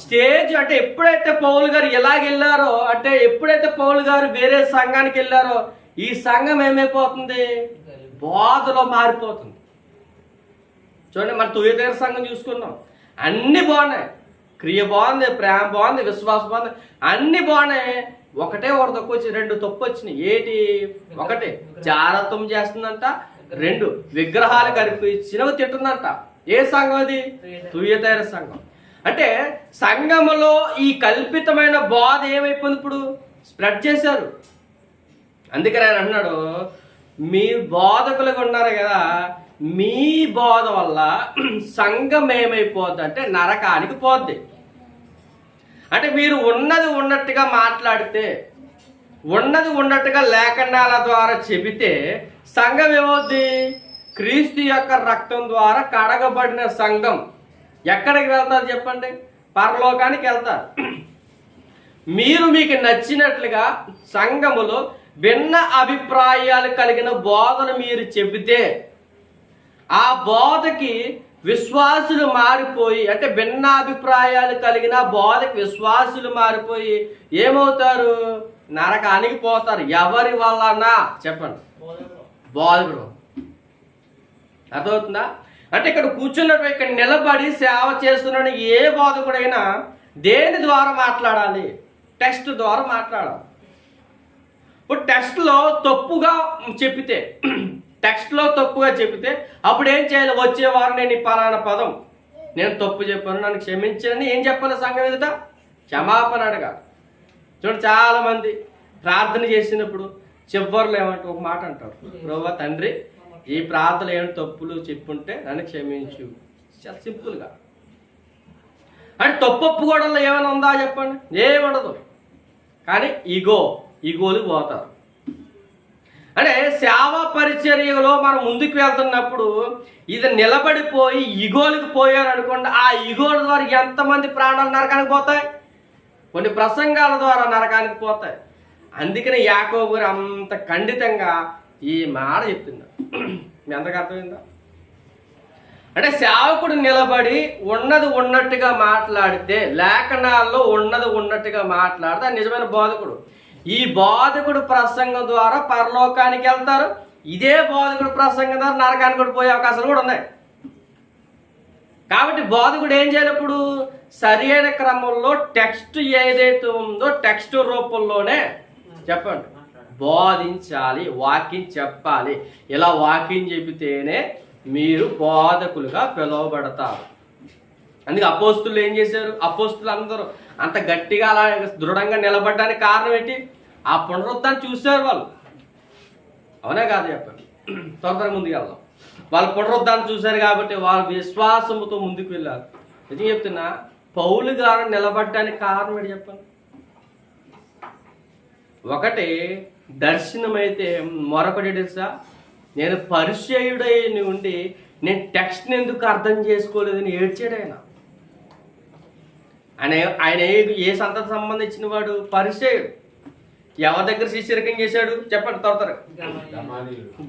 స్టేజ్ అంటే ఎప్పుడైతే పౌలు గారు ఎలాగెళ్ళారో, అంటే ఎప్పుడైతే పౌలు గారు వేరే సంఘానికి వెళ్ళారో ఈ సంఘం ఏమైపోతుంది? బోధలో మారిపోతుంది. చూడండి, మన తుయతేర సంఘం చూసుకున్నాం, అన్ని బాగున్నాయి. క్రియ బాగుంది, ప్రేమ బాగుంది, విశ్వాసం బాగుంది, అన్ని బాగున్నాయి. ఒకటే ఒకటి తక్కువ వచ్చి 2 తప్పు వచ్చినాయి. ఏంటి? ఒకటి జారత్వం చేస్తుందంట, 2 విగ్రహాలు కనిపించినవి తింటుందంట. ఏ సంఘం అది? తుయతైర సంఘం. అంటే సంఘములో ఈ కల్పితమైన బోధ ఏమైపోయింది? ఇప్పుడు స్ప్రెడ్ చేశారు. అందుకని ఆయన అన్నాడు, మీ బోధకులుగా ఉన్నారు కదా, మీ బోధ వల్ల సంఘం ఏమైపోద్ది అంటే నరకానికి పోద్ది. అంటే మీరు ఉన్నది ఉన్నట్టుగా మాట్లాడితే, ఉన్నది ఉన్నట్టుగా లేఖనాల ద్వారా చెబితే సంఘం ఏమవుద్ది? క్రీస్తు యొక్క రక్తం ద్వారా కడగబడిన సంఘం ఎక్కడికి వెళ్తారు చెప్పండి? పరలోకానికి వెళ్తారు. మీకు నచ్చినట్లుగా సంఘములో భిన్న అభిప్రాయాలు కలిగిన బోధను మీరు చెబితే ఆ బోధకి విశ్వాసులు మారిపోయి, అంటే భిన్నాభిప్రాయాలు కలిగిన బోధకి విశ్వాసులు మారిపోయి ఏమవుతారు? నరకానికి పోతారు. ఎవరి వలన చెప్పండి? బోధకుడు. అర్థమవుతుందా? అంటే ఇక్కడ కూర్చున్నట్టు ఇక్కడ నిలబడి సేవ చేస్తున్న ఏ బోధకుడైనా దేని ద్వారా మాట్లాడాలి? టెక్స్ట్ ద్వారా మాట్లాడాలి. ఇప్పుడు టెక్స్ట్లో తప్పుగా చెప్పితే అప్పుడు ఏం చేయాలి? వచ్చేవారు నేను ఈ పలానా పదం నేను తప్పు చెప్పాను, నన్ను క్షమించని ఏం చెప్పాలి? సంఘం ఎదుట క్షమాపణ అడగాలి. చూడండి, చాలామంది ప్రార్థన చేసినప్పుడు చివరిలో ఏమంటే ఒక మాట అంటారు, ప్రభువా తండ్రి ఈ ప్రార్థన ఏమైనా తప్పులు చెప్పుంటే నన్ను క్షమించు. చాలా సింపుల్గా. అంటే తప్పు ఒప్పుకోవడంలో ఏమైనా ఉందా చెప్పండి? ఏముండదు. కానీ ఈగోలు పోతారు. అంటే సేవా పరిచర్యలో మనం ముందుకు వెళ్తున్నప్పుడు ఇది నిలబడిపోయి ఈగోలకు పోయారు అనుకోండి, ఆ ఈగోల ద్వారా ఎంతమంది ప్రాణాలు నరకానికి పోతాయి? కొన్ని ప్రసంగాల ద్వారా నరకానికి పోతాయి. అందుకని యాకోబు గారు అంత ఖండితంగా ఈ మాట చెప్తున్నారు. మీ అందరికి అర్థమైందా? అంటే సేవకుడు నిలబడి ఉన్నది ఉన్నట్టుగా మాట్లాడితే, లేఖనాల్లో ఉన్నది ఉన్నట్టుగా మాట్లాడితే నిజమైన బోధకుడు. ఈ బోధకుడు ప్రసంగం ద్వారా పరలోకానికి వెళ్తారు. ఇదే బోధకుడు ప్రసంగం ద్వారా నరకానికి కూడా పోయే అవకాశాలు కూడా ఉన్నాయి. కాబట్టి బోధకుడు ఏం చేయాలప్పుడు? సరైన క్రమంలో టెక్స్ట్ ఏదైతే ఉందో టెక్స్ట్ రూపంలోనే చెప్పండి బోధించాలి, వాక్యం చెప్పాలి. ఇలా వాక్యం చెబితేనే మీరు బోధకులుగా పిలువబడతారు. అందుకే అపోస్తులు ఏం చేశారు? అపోస్తులు అందరూ అంత గట్టిగా అలా దృఢంగా నిలబడడానికి కారణం ఏంటి? ఆ పునరుద్ధాన్ని చూశారు వాళ్ళు. అవునా కాదు చెప్పండి? త్వరగా ముందుకు వెళ్దాం. వాళ్ళు పునరుద్ధాన్ని చూశారు కాబట్టి వాళ్ళు విశ్వాసముతో ముందుకు వెళ్ళారు. నిజం చెప్తున్నా, పౌలు గారు నిలబడడానికి కారణం ఏంటి చెప్పండి? ఒకటి దర్శనమైతే, మరొకటి తెలుసా, నేను పరిచయుడై ఉండి నేను టెక్స్ట్ని ఎందుకు అర్థం చేసుకోలేదని ఏడ్చాడు ఆయన. ఆయన ఏ సంతతి సంబంధించిన వాడు? పరిచయుడు. ఎవరి దగ్గర శిష్యరికం చేశాడు చెప్పండి త్వరగా?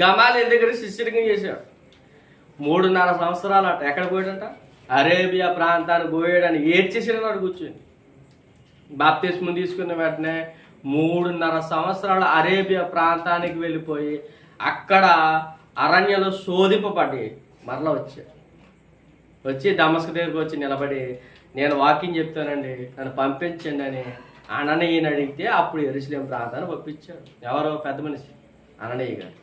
గమాలీయుల దగ్గర శిష్యరికం చేశాడు. 3.5 సంవత్సరాలు అట. ఎక్కడ పోయాడంట? అరేబియా ప్రాంతానికి పోయాడని ఏడ్చేసాడు వాడు కూర్చొని. బాప్తిస్మం తీసుకున్న వెంటనే 3.5 సంవత్సరాలు అరేబియా ప్రాంతానికి వెళ్ళిపోయి అక్కడ అరణ్యంలో శోధింపబడి మరలా వచ్చి దమస్కు దగ్గరికి వచ్చి నిలబడి, నేను వాకింగ్ చెప్తానండి, నన్ను పంపించండి అని అననీయని అడిగితే అప్పుడు యెరూషలేము ప్రాంతాన్ని పంపించాడు. ఎవరో పెద్ద మనిషి అననీయ గారు.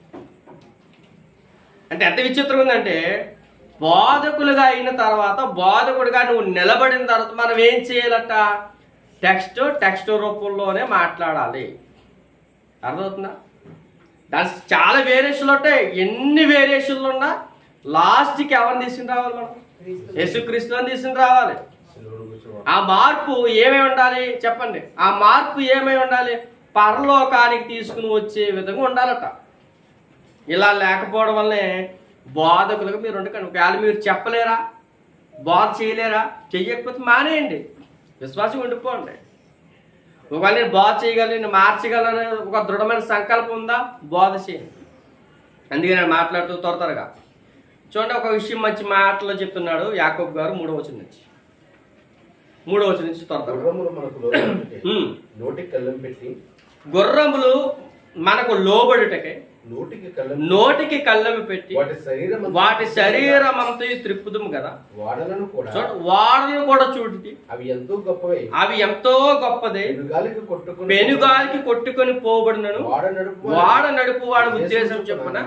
అంటే ఎంత విచిత్రం ఉందంటే, బోధకులుగా అయిన తర్వాత, బోధకుడిగా నువ్వు నిలబడిన తర్వాత మనం ఏం చేయాలట? టెక్స్ట్ రూపంలోనే మాట్లాడాలి. అర్థమవుతుందా? దాని చాలా వేరియేషన్లు ఉంటాయి. ఎన్ని వేరియేషన్లు ఉన్నా లాస్ట్కి ఎవరిని తీసుకుని రావాలి? మనం యేసుక్రీస్తుని తీసుకుని రావాలి. ఆ మార్పు ఏమై ఉండాలి చెప్పండి? ఆ మార్పు ఏమై ఉండాలి? పరలోకానికి తీసుకుని వచ్చే విధంగా ఉండాలట. ఇలా లేకపోవడం వల్లే బోధకులుగా మీరు ఉండకండి. ఒకవేళ మీరు చెప్పలేరా, బోధ చేయలేరా, చెయ్యకపోతే మానేయండి, విశ్వాసం ఉండిపోండి. ఒకవేళ నేను బోధ చేయగలను, నేను మార్చగలను ఒక దృఢమైన సంకల్పం ఉందా, బోధ చేయండి. అందుకే నేను మాట్లాడుతూ త్వరగా చూడండి. ఒక విషయం మంచి మాటలో చెప్తున్నాడు యాకోబు గారు 3వ వచనం నుంచి. 3వ వచనం నుంచి గుర్రములు మనకు లోబడుటకే నోటికి కళ్ళము పెట్టి వాటి శరీరం అంతా త్రిప్పుదుము కదా. వాడలను కూడా చూడి అవి ఎంతో గొప్పదే, పెనుగాలికి కొట్టుకొని పోబడినను వాడ నడుపు వాడి ఉద్దేశం చెప్పున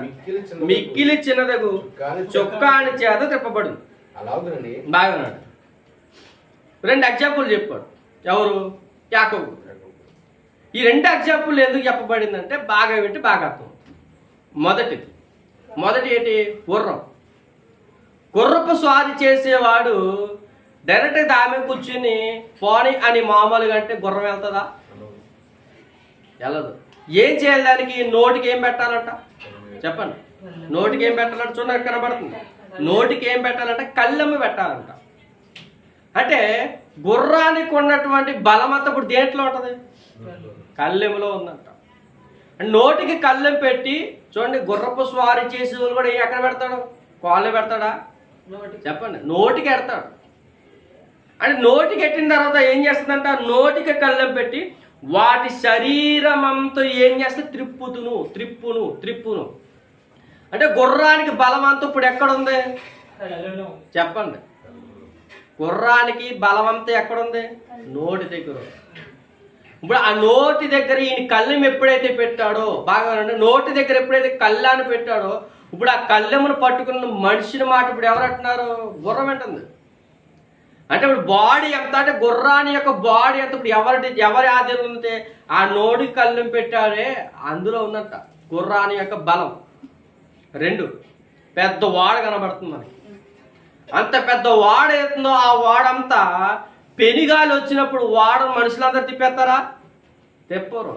మిక్కిలి చిన్నదగు చొక్కాని చేత తిప్పబడును. బాగా 2 ఎగ్జాంపుల్ చెప్పాడు. ఎవరు? యాకోబు. ఈ 2 ఎగ్జాంపుల్ ఎందుకు చెప్పబడిందంటే బాగా వింటే బాగా అర్థం. మొదటి ఏంటి? గుర్రపు స్వారీ చేసేవాడు డైరెక్ట్గా దామె కూర్చుని పోనీ అని మామూలుగా అంటే గుర్రం వెళ్తుందా? వెళ్ళదు. ఏం చేయాలి? దానికి నోటికి ఏం పెట్టాలంట చెప్పండి? నోటికి ఏం పెట్టాలంటే చూడండి కనబడుతుంది. నోటికి ఏం పెట్టాలంటే కళ్ళెమ్మ పెట్టాలంట. అంటే గుర్రానికి ఉన్నటువంటి బలం అంతా ఇప్పుడు దేంట్లో ఉంటుంది? కళ్ళెములో ఉందంట. నోటికి కళ్ళెం పెట్టి చూడండి. గుర్రపు స్వారీ చేసే వాళ్ళు కూడా ఎక్కడ పెడతాడు? కాళ్ళు పెడతాడా చెప్పండి? నోటికి ఎడతాడు. అంటే నోటికి ఎట్టిన తర్వాత ఏం చేస్తుందంట? నోటికి కళ్ళెం పెట్టి వాటి శరీరం అంతా ఏం చేస్తే త్రిప్పును. అంటే గుర్రానికి బలం అంతా ఇప్పుడు ఎక్కడుంది చెప్పండి? గుర్రానికి బలవంతా ఎక్కడుంది? నోటి దగ్గర. ఇప్పుడు ఆ నోటి దగ్గర ఈయన కళ్ళెం ఎప్పుడైతే పెట్టాడో, బాగా నోటి దగ్గర ఎప్పుడైతే కళ్ళాన్ని పెట్టాడో, ఇప్పుడు ఆ కళ్ళెమును పట్టుకున్న మనిషిని మాట ఇప్పుడు ఎవరు అంటున్నారు? గుర్రం అంటుంది. అంటే ఇప్పుడు బాడీ ఎంత అంటే గుర్రాని యొక్క బాడీ ఎంత ఇప్పుడు ఎవరి ఆధీనం ఉంటే ఆ నోటికి కళ్ళెం పెట్టాడే అందులో ఉందంట గుర్రాని యొక్క బలం. 2 పెద్ద వాడ కనబడుతుంది మనకి. అంత పెద్ద వాడ ఏతుందో ఆ వాడంతా పెనుగాలి వచ్చినప్పుడు వాడను మనుషులందరూ తిప్పేస్తారా? తిప్పరు.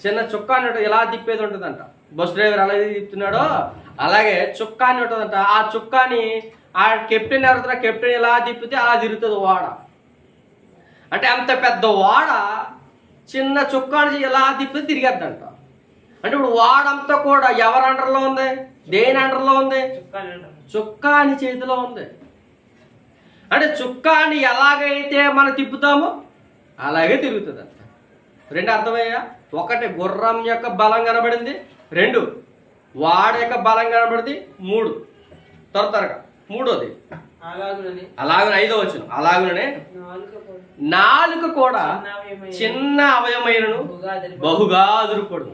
చిన్న చుక్కాని ఉంటుంది, ఎలా తిప్పేది ఉంటుందంట. బస్ డ్రైవర్ ఎలా తిప్పుతున్నాడో అలాగే చుక్కాని ఉంటుందంట. ఆ చుక్కాని ఆ కెప్టెన్ ఎవరుతున్నా కెప్టెన్ ఎలా తిప్పితే అలా తిరుగుతుంది వాడ. అంటే అంత పెద్ద వాడ చిన్న చుక్కాని ఎలా తిప్పితే తిరిగేద్దంట. అంటే ఇప్పుడు వాడంతా కూడా ఎవరి అండర్లో ఉంది? దేని అండర్లో ఉంది? చుక్కాని చేతిలో ఉంది. అంటే చుక్కాని ఎలాగైతే మనం తిప్పుతామో అలాగే తిరుగుతుంది అంట. 2 అర్థమయ్యా? 1 గుర్రం యొక్క బలం కనబడింది, 2 వాడ యొక్క బలం కనబడింది, 3 త్వరగా 3వది అలాగనే 5వ వచనం. అలాగనే నాలుక కూడా చిన్న అవయమైనను బహుగా అదురుపడు.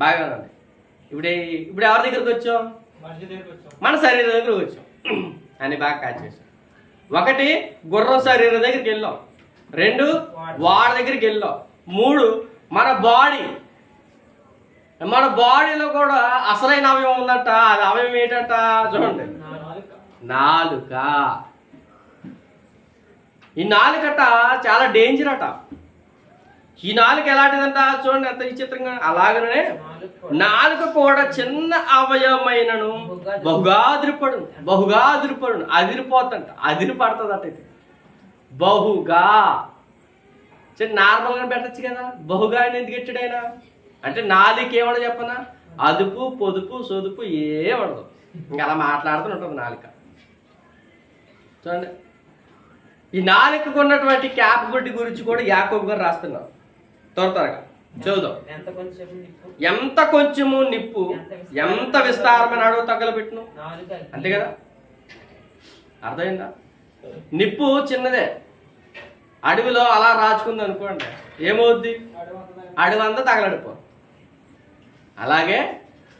బాగా ఇప్పుడు ఎవరి దగ్గరకు వచ్చాం? మన శరీరం దగ్గరకు వచ్చాం అని బాగా క్యాచ్ చేశాం. ఒకటి గుర్రం శరీరం దగ్గరికి వెళ్ళాం, 2 వాడి దగ్గరికి వెళ్ళాం, 3 మన బాడీలో కూడా అసలైన అవయవం ఉందట. అది అవయవం ఏంటంట చూడండి, నాలుక. ఈ నాలుకట చాలా డేంజర్ అట. ఈ నాలుక ఎలాంటిదంట చూడండి ఎంత విచిత్రంగా. అలాగనే నాలుక కూడా చిన్న అవయవమైనను బహుగా అదిరిపడును అదిరిపోతుంట, అదిరిపడుతుందట. ఇది బహుగా నార్మల్గా పెట్టచ్చు కదా, బహుగా అని ఎందుకు ఎట్టాడైనా అంటే నాలుక ఏమన్నా చెప్పనా, అదుపు పొదుపు సొదుపు ఏమడదు, ఇంకా అలా మాట్లాడుతూ ఉంటుంది నాలుక. చూడండి ఈ నాలుకకు ఉన్నటువంటి క్యాపబిలిటీ గురించి కూడా యాకోబు గారు రాస్తున్నారు. త్వరగా చూద్దాం. ఎంత కొంచెము నిప్పు ఎంత విస్తారమైన అడవు తగలబెట్టును, అంతే కదా. అర్థమైందా? నిప్పు చిన్నదే, అడవిలో అలా రాచుకుంది అనుకోండి, ఏమవుద్ది, అడవి అంతా తగలడిపో. అలాగే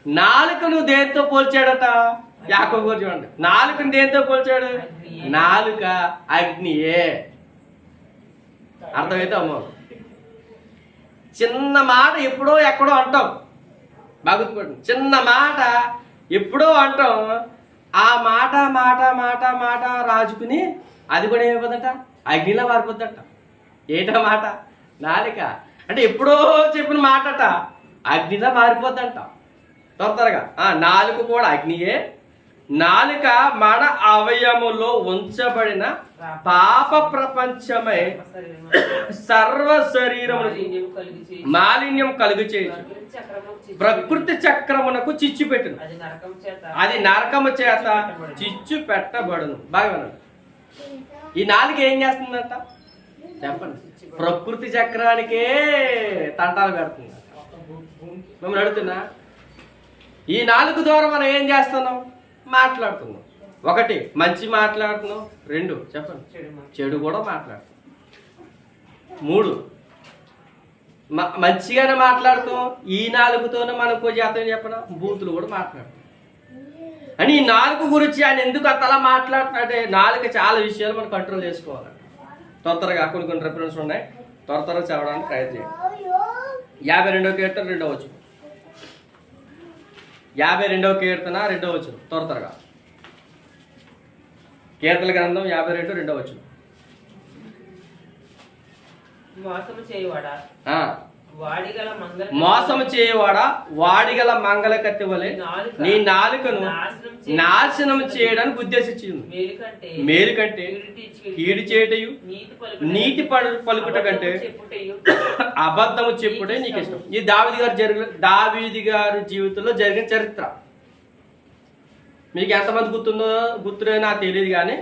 నాలుకను దేంతో పోల్చాడట యాకోబు గారు చూడండి. నాలుకను దేంతో పోల్చాడు, నాలుక అగ్నియే. అర్థమైతే అమ్మ, చిన్న మాట ఎప్పుడో ఎక్కడో అంటాం, బాగా చిన్న మాట ఎప్పుడో అంటాం, ఆ మాట మాట మాట మాట రాజుకుని అది కూడా ఏమైపోద్దట, అగ్నిలో మారిపోద్దట. ఏటా మాట, నాలుక. అంటే ఎప్పుడో చెప్పిన మాటట అగ్నిలో మారిపోద్దంట. త్వరగా నాలుక కూడా అగ్నియే. నాలుక మన అవయములో ఉంచబడిన పాప ప్రపంచమై సర్వ శరీరమునకు మాలిన్యం కలుగు చేయొచ్చు, ప్రకృతి చక్రమునకు చిచ్చు పెట్టును, అది నరకము చేత చిచ్చు పెట్టబడును. బాగా ఈ నాలుక ఏం చేస్తుందంట చెప్పండి, ప్రకృతి చక్రానికే తంటాలు పెడుతుంది. మిమ్మల్ని అడుగుతున్నా, ఈ నాలుగు ద్వారా మనం ఏం చేస్తున్నాం, మాట్లాడుతున్నాం. 1 మంచి మాట్లాడుతున్నాం, 2 చెప్పండి చెడు కూడా మాట్లాడుతున్నాం, 3 మంచిగానే మాట్లాడుతాం. ఈ నాలుగుతోనే మనకు జాతం చెప్పనా, బూతులు కూడా మాట్లాడుతాం. అని ఈ నాలుగు గురించి ఆయన ఎందుకు అంతలా మాట్లాడుతున్నాడంటే, నాలుగు చాలా విషయాలు మనం కంట్రోల్ చేసుకోవాలి. త్వరగా కొన్ని రెఫరెన్స్ ఉన్నాయి, త్వరగా చదవడానికి ప్రయత్నం చేయండి. 52వ కీర్తన 2వ వచనం, 52వ కీర్తన 2వ వచనం. త్వరగా కీర్తన గ్రంథం 52 2వ వచనం. మోసము చేయవాడా వాడిగల మంగళ కత్తి వలె నీ నాలుకను నాశనం చేయడానికి ఉద్దేశించింది. మేలు కంటే కీడు చేయటయు నీతి పలుకుట కంటే అబద్ధము చెప్పుటే నీకు ఇష్టం. ఇది దావీదు గారి జీవితంలో జరిగిన చరిత్ర. మీకు ఎంతమంది గుర్తులో నాకు తెలియదు, కానీ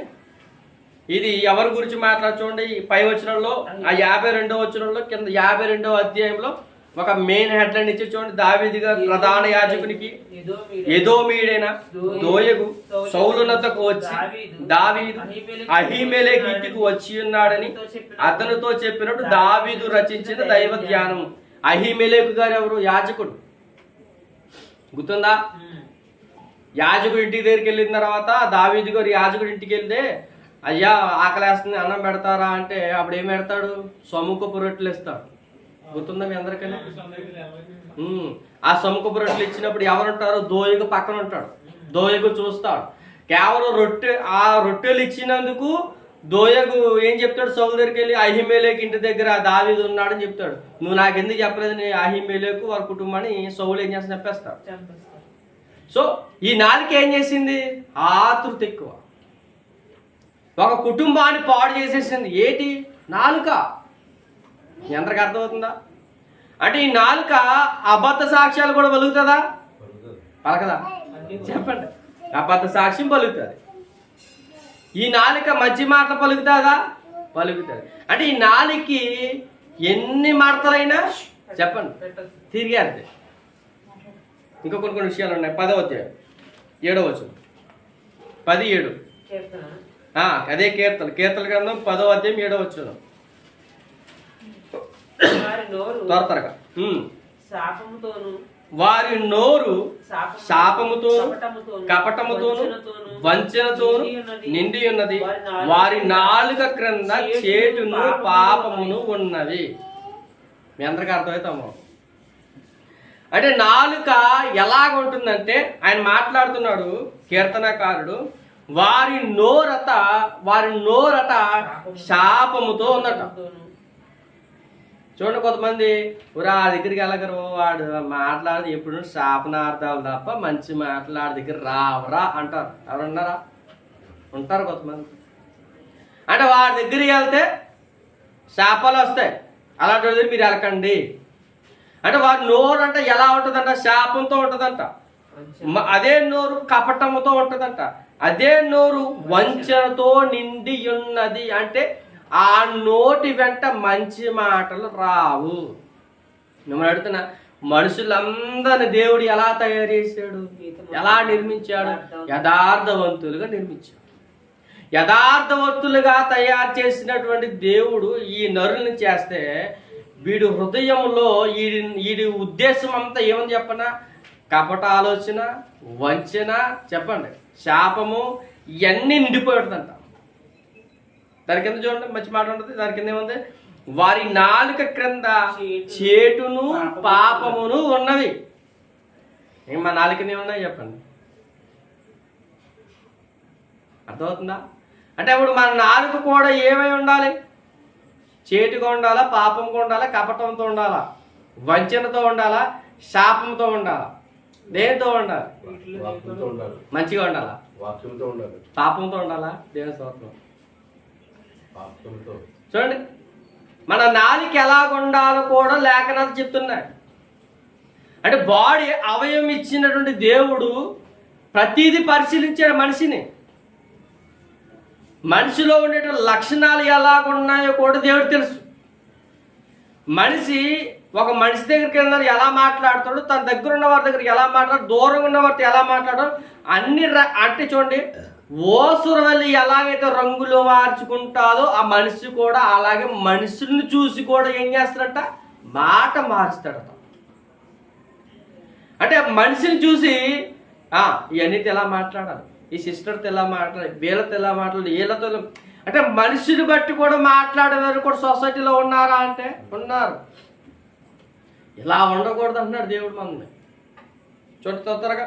ఇది ఎవరి గురించి చూడండి. పై వచనంలో ఆ 52వ వచనంలో కింద 52వ అధ్యాయంలో ఒక మెయిన్ హెడ్లైన్ ఇచ్చి చూడండి. దావీదు గారు ప్రధాన యాజకునికి ఎదోమీయుడైన దోయగు సౌలునతకు వచ్చి దావీదు అహీమెలెకు ఇంటికి వచ్చి ఉన్నాడని అతనితో చెప్పినప్పుడు దావీదు రచించిన దైవ ధ్యానం. అహీమెలెకు గారు ఎవరు, యాజకుడు. గుర్తుందా? యాజకుడు ఇంటికి దగ్గరికి వెళ్ళిన తర్వాత దావీదు గారు యాజకుడు ఇంటికి వెళ్తే, అయ్యా ఆకలేస్తుంది అన్నం పెడతారా అంటే అప్పుడు ఏం పెడతాడు, సముఖపు రొట్టెలు ఇస్తాడు. గుర్తుందా మీ అందరికన్నా? ఆ సముఖపు రొట్టెలు ఇచ్చినప్పుడు ఎవరుంటారు, దోయగు పక్కన ఉంటాడు. దోయగు చూస్తాడు. కేవలం ఆ రొట్టెలు ఇచ్చినందుకు దోయగు ఏం చెప్తాడు, సౌలు దగ్గరికి వెళ్ళి అహీమెలెకు ఇంటి దగ్గర దావీదు ఉన్నాడని చెప్తాడు. నువ్వు నాకు ఎందుకు చెప్పలేదని అహీమెలెకు వారి కుటుంబాన్ని సౌలు ఏం చేసి చెప్పేస్తాడు. సో ఈ నాలుక ఏం చేసింది, ఆతృత ఎక్కువ, ఒక కుటుంబాన్ని పాడు చేసేసింది. ఏంటి, నాలుక. మీ అందరికి అర్థమవుతుందా? అంటే ఈ నాలుక అబద్ధ సాక్ష్యాలు కూడా పలుకుతుందా, పలకదా చెప్పండి? అబద్ధ సాక్ష్యం పలుకుతుంది. ఈ నాలుక మంచి మాట పలుకుతుందా, పలుకుతుంది. అంటే ఈ నాలుకకి ఎన్ని మడతలైనా చెప్పండి తిరిగి అర్థం. ఇంకా కొన్ని విషయాలు ఉన్నాయి. 10వ అధ్యాయం 7వ వచనం, 10:7. అదే కీర్తన గ్రంథం 10వ అధ్యాయం 7వ వచనం. త్వరగా శాపముతోను వారి నోరు శాపముతోను కపటముతోను వంచనతోను నిండి ఉన్నది, వారి నాలుక క్రింద చేటును పాపమును ఉన్నవి. మీ అందరికి అర్థమవుతాము. అంటే నాలుక ఎలాగ ఉంటుందంటే ఆయన మాట్లాడుతున్నాడు కీర్తనకారుడు, వారి నోరట శాపముతో ఉందట. చూడండి, కొంతమంది ఆ దగ్గరికి వెళ్ళగరు, వాడు మాట్లాడి ఎప్పుడు శాపనార్థాలు తప్ప మంచి మాట్లాడి దగ్గర రావరా అంటారు. ఎవరున్నారా? ఉంటారు కొంతమంది. అంటే వాడి దగ్గరికి వెళ్తే శాపాలు వస్తాయి, అలాంటి దగ్గర మీరు వెళ్ళకండి అంటే. వాడి నోరు అంటే ఎలా ఉంటుందంట? శాపంతో ఉంటుందంట. అదే నోరు కపటముతో ఉంటుందంట. అదే నోరు వంచనతో నిండి ఉన్నది. అంటే ఆ నోటి వెంట మంచి మాటలు రావు. మిమ్మల్ని అడుగుతున్నా, మనుషులందరిని దేవుడు ఎలా తయారు చేశాడు? ఎలా నిర్మించాడు? యథార్థవంతులుగా నిర్మించాడు. యథార్థవంతులుగా తయారు చేసినటువంటి దేవుడు ఈ నరుల్ని చేస్తే, వీడి హృదయంలో వీడి ఉద్దేశం అంతా ఏమని చెప్పనా? కపట ఆలోచన, వంచన, చెప్పండి, శాపము, ఇవన్నీ నిండిపోయి ఉంటుందంట. దాని కింద చూడండి, మంచి మాట ఉంటుంది. దాని కింద ఏముంది? వారి నాలుక క్రింద చేటును పాపమును ఉన్నవి. మా నాలుక కింద ఏమున్నాయి చెప్పండి? అర్థమవుతుందా? అంటే ఇప్పుడు మన నాలుక కూడా ఏమై ఉండాలి? చేటుగా ఉండాలా, పాపంగా ఉండాలా, కపటంతో ఉండాలా, వంచనతో ఉండాలా, శాపంతో ఉండాలా? దేనితో ఉండాలి? మంచిగా ఉండాలా, పాపంతో ఉండాలా? దేవుని స్తోత్రం. చూడండి, మన నాలుక ఎలాగ ఉండాలో కూడా లేఖనాలు చెప్తున్నాయి. అంటే బాడీ అవయవం ఇచ్చినటువంటి దేవుడు ప్రతిదీ పరిశీలించాడు మనిషిని. మనిషిలో ఉండే లక్షణాలు ఎలాగున్నాయో కూడా దేవుడు తెలుసు. ఒక మనిషి దగ్గరికి వెళ్ళిన ఎలా మాట్లాడతాడు, తన దగ్గర ఉన్న వారి దగ్గరికి ఎలా మాట్లాడు, దూరంగా ఉన్న వారితో ఎలా మాట్లాడో అన్ని అంటే చూడండి, ఓసురవల్లి ఎలాగైతే రంగులు మార్చుకుంటాదో ఆ మనిషి కూడా అలాగే మనుషుల్ని చూసి కూడా ఏం చేస్తాడట? మాట మార్చుతాడట. అంటే మనిషిని చూసి ఇవన్నీతో ఎలా మాట్లాడాలి, ఈ సిస్టర్తో ఎలా మాట్లాడాలి, వీళ్ళతో ఎలా మాట్లాడాలి, వీళ్ళతో అంటే మనుషుని బట్టి కూడా మాట్లాడేవారు కూడా సొసైటీలో ఉన్నారా అంటే ఉన్నారు. ఇలా ఉండకూడదు అంటున్నాడు దేవుడు మనల్ని. చూడండి తొందరగా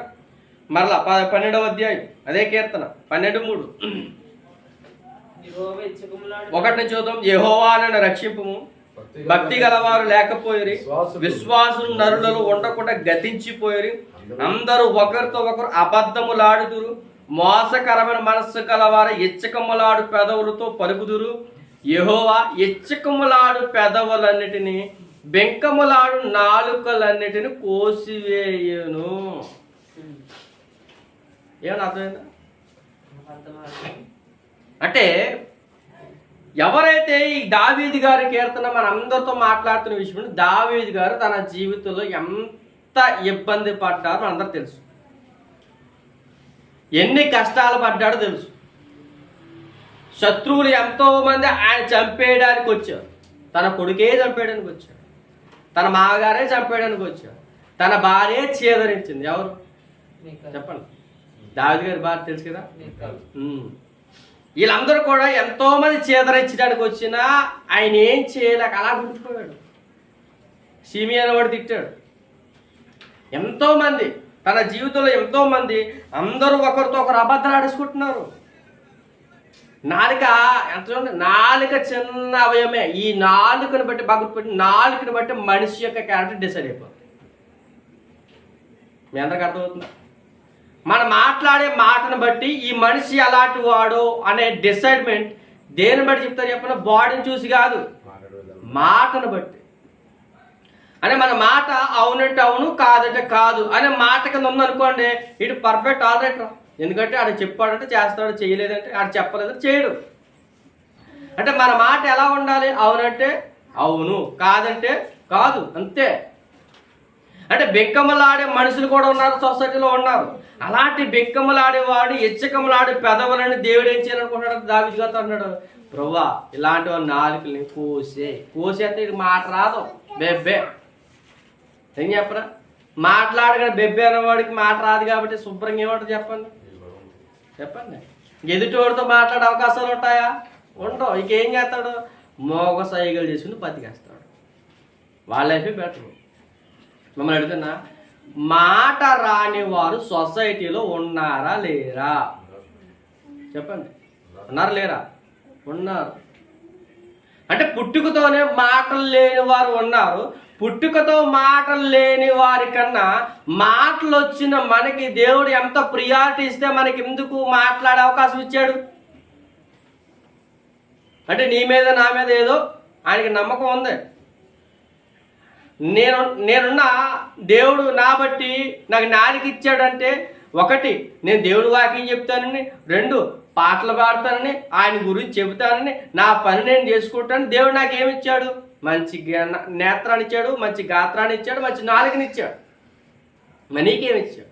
మరలా 12వ అధ్యాయం అదే కీర్తన 12:3 ఒకటిని చూద్దాం. యెహోవా నన్ను రక్షింపుము, భక్తి గలవారు లేకపోయిరి, విశ్వాసులు నరులలో ఉండకుండా గతించిపోయిరి, అందరూ ఒకరితో ఒకరు అబద్ధములాడుదురు, మోసకరమైన మనస్సు గలవారు ఇచ్చకములాడు పెదవులతో పలుకుదురు. యెహోవా ఇచ్చకములాడు పెదవులన్నిటినీ, బెంకములాడు నాలుకలన్నిటిని కోసివేయును. ఏమన్నా అర్థమైందా? అంటే ఎవరైతే ఈ దావీదు గారి కీర్తన మన అందరితో మాట్లాడుతున్న విషయం, దావీదు గారు తన జీవితంలో ఎంత ఇబ్బంది పడ్డారో మనందరూ తెలుసు. ఎన్ని కష్టాలు పడ్డాడో తెలుసు. శత్రువులు ఎంతో మంది ఆయన చంపేయడానికి వచ్చారు. తన కొడుకే చంపేయడానికి వచ్చాడు, తన మామగారే చంపేయడానికి వచ్చాడు, తన భార్య చేదరించింది. ఎవరు చెప్పండి? దావీదు గారి భార్య తెలుసు కదా. వీళ్ళందరూ కూడా ఎంతో మంది చేదరించడానికి వచ్చినా ఆయన ఏం చేయలేక అలా గుర్తుపోయాడు. సిమియోను వాడు తిట్టాడు. ఎంతో మంది తన జీవితంలో ఎంతో మంది అందరూ ఒకరితో ఒకరు అబద్ధాలు ఆడేసుకుంటున్నారు. నాలుక ఎంత చూడండి, నాలుక చిన్న అవయమే. ఈ నాలుకను బట్టి బాగా గుర్తుపెట్టి, నాలుకను బట్టి మనిషి యొక్క క్యారెక్టర్ డిసైడ్ అయిపోతుంది. మీ అందరికి అర్థమవుతుందా? మనం మాట్లాడే మాటను బట్టి ఈ మనిషి అలాంటి వాడు అనే డిసైడ్మెంట్ దేని బట్టి చెప్తారు చెప్పిన? బాడీని చూసి కాదు, మాటను బట్టి. అనే మన మాట అవునంటే అవును, కాదంటే కాదు అనే మాట కింద ఉందనుకోండి, ఇటు పర్ఫెక్ట్ ఆల్రైట్ రా. ఎందుకంటే ఆడు చెప్పాడంటే చేస్తాడు, చేయలేదంటే ఆడు చెప్పలేదంటే చేయడు. అంటే మన మాట ఎలా ఉండాలి? అవునంటే అవును, కాదంటే కాదు, అంతే. అంటే బెక్కమలాడే మనుషులు కూడా ఉన్నారు, సొసైటీలో ఉన్నారు. అలాంటి బెక్కమలాడేవాడు ఎచ్చకమలాడే పెదవులని దేవుడు ఏం చేయాలనుకుంటున్నాడు? దావీదు గారితో అన్నాడు, ప్రభువా ఇలాంటి వాళ్ళ నాలుకల్ని కోసేస్తే ఇటు మాట రాదు, బెబ్బే ఏం చెప్పరా? మాట్లాడగా బెబ్బే అనేవాడికి మాట రాదు కాబట్టి శుభ్రంగా ఏమంటారు చెప్పండి చెప్పండి. ఎదుటివాడితో మాట్లాడే అవకాశాలు ఉంటాయా? ఉండవు. ఇంకేం చేస్తాడు? మోగ సైగలు చేసుకుని బతికేస్తాడు. వాళ్ళ లైఫే బెటర్. మిమ్మల్ని అడుగుతున్నా, మాట రాని వారు సొసైటీలో ఉన్నారా లేరా? చెప్పండి. ఉన్నారా లేరా? ఉన్నారు. అంటే పుట్టుకతోనే మాటలు లేని వారు ఉన్నారు. పుట్టుకతో మాటలు లేని వారి కన్నా మాటలు వచ్చిన మనకి దేవుడు ఎంత ప్రియారిటీ ఇస్తే మనకి ఎందుకు మాట్లాడే అవకాశం ఇచ్చాడు? అంటే నీ మీద నా మీద ఏదో ఆయనకి నమ్మకం ఉంది. నేనున్న దేవుడు నా బట్టి నాకు నాలుక ఇచ్చాడంటే, ఒకటి నేను దేవుడి వాక్యం చెప్తానని, రెండు పాటలు పాడతానని, ఆయన గురించి చెబుతానని, నా పని నేను చేసుకుంటానని దేవుడు నాకు ఏమిచ్చాడు? మంచి నేత్రాన్ని ఇచ్చాడు, మంచి గాత్రాన్ని ఇచ్చాడు, మంచి నాలుకని ఇచ్చాడు. మరి నీకేమిచ్చాడు?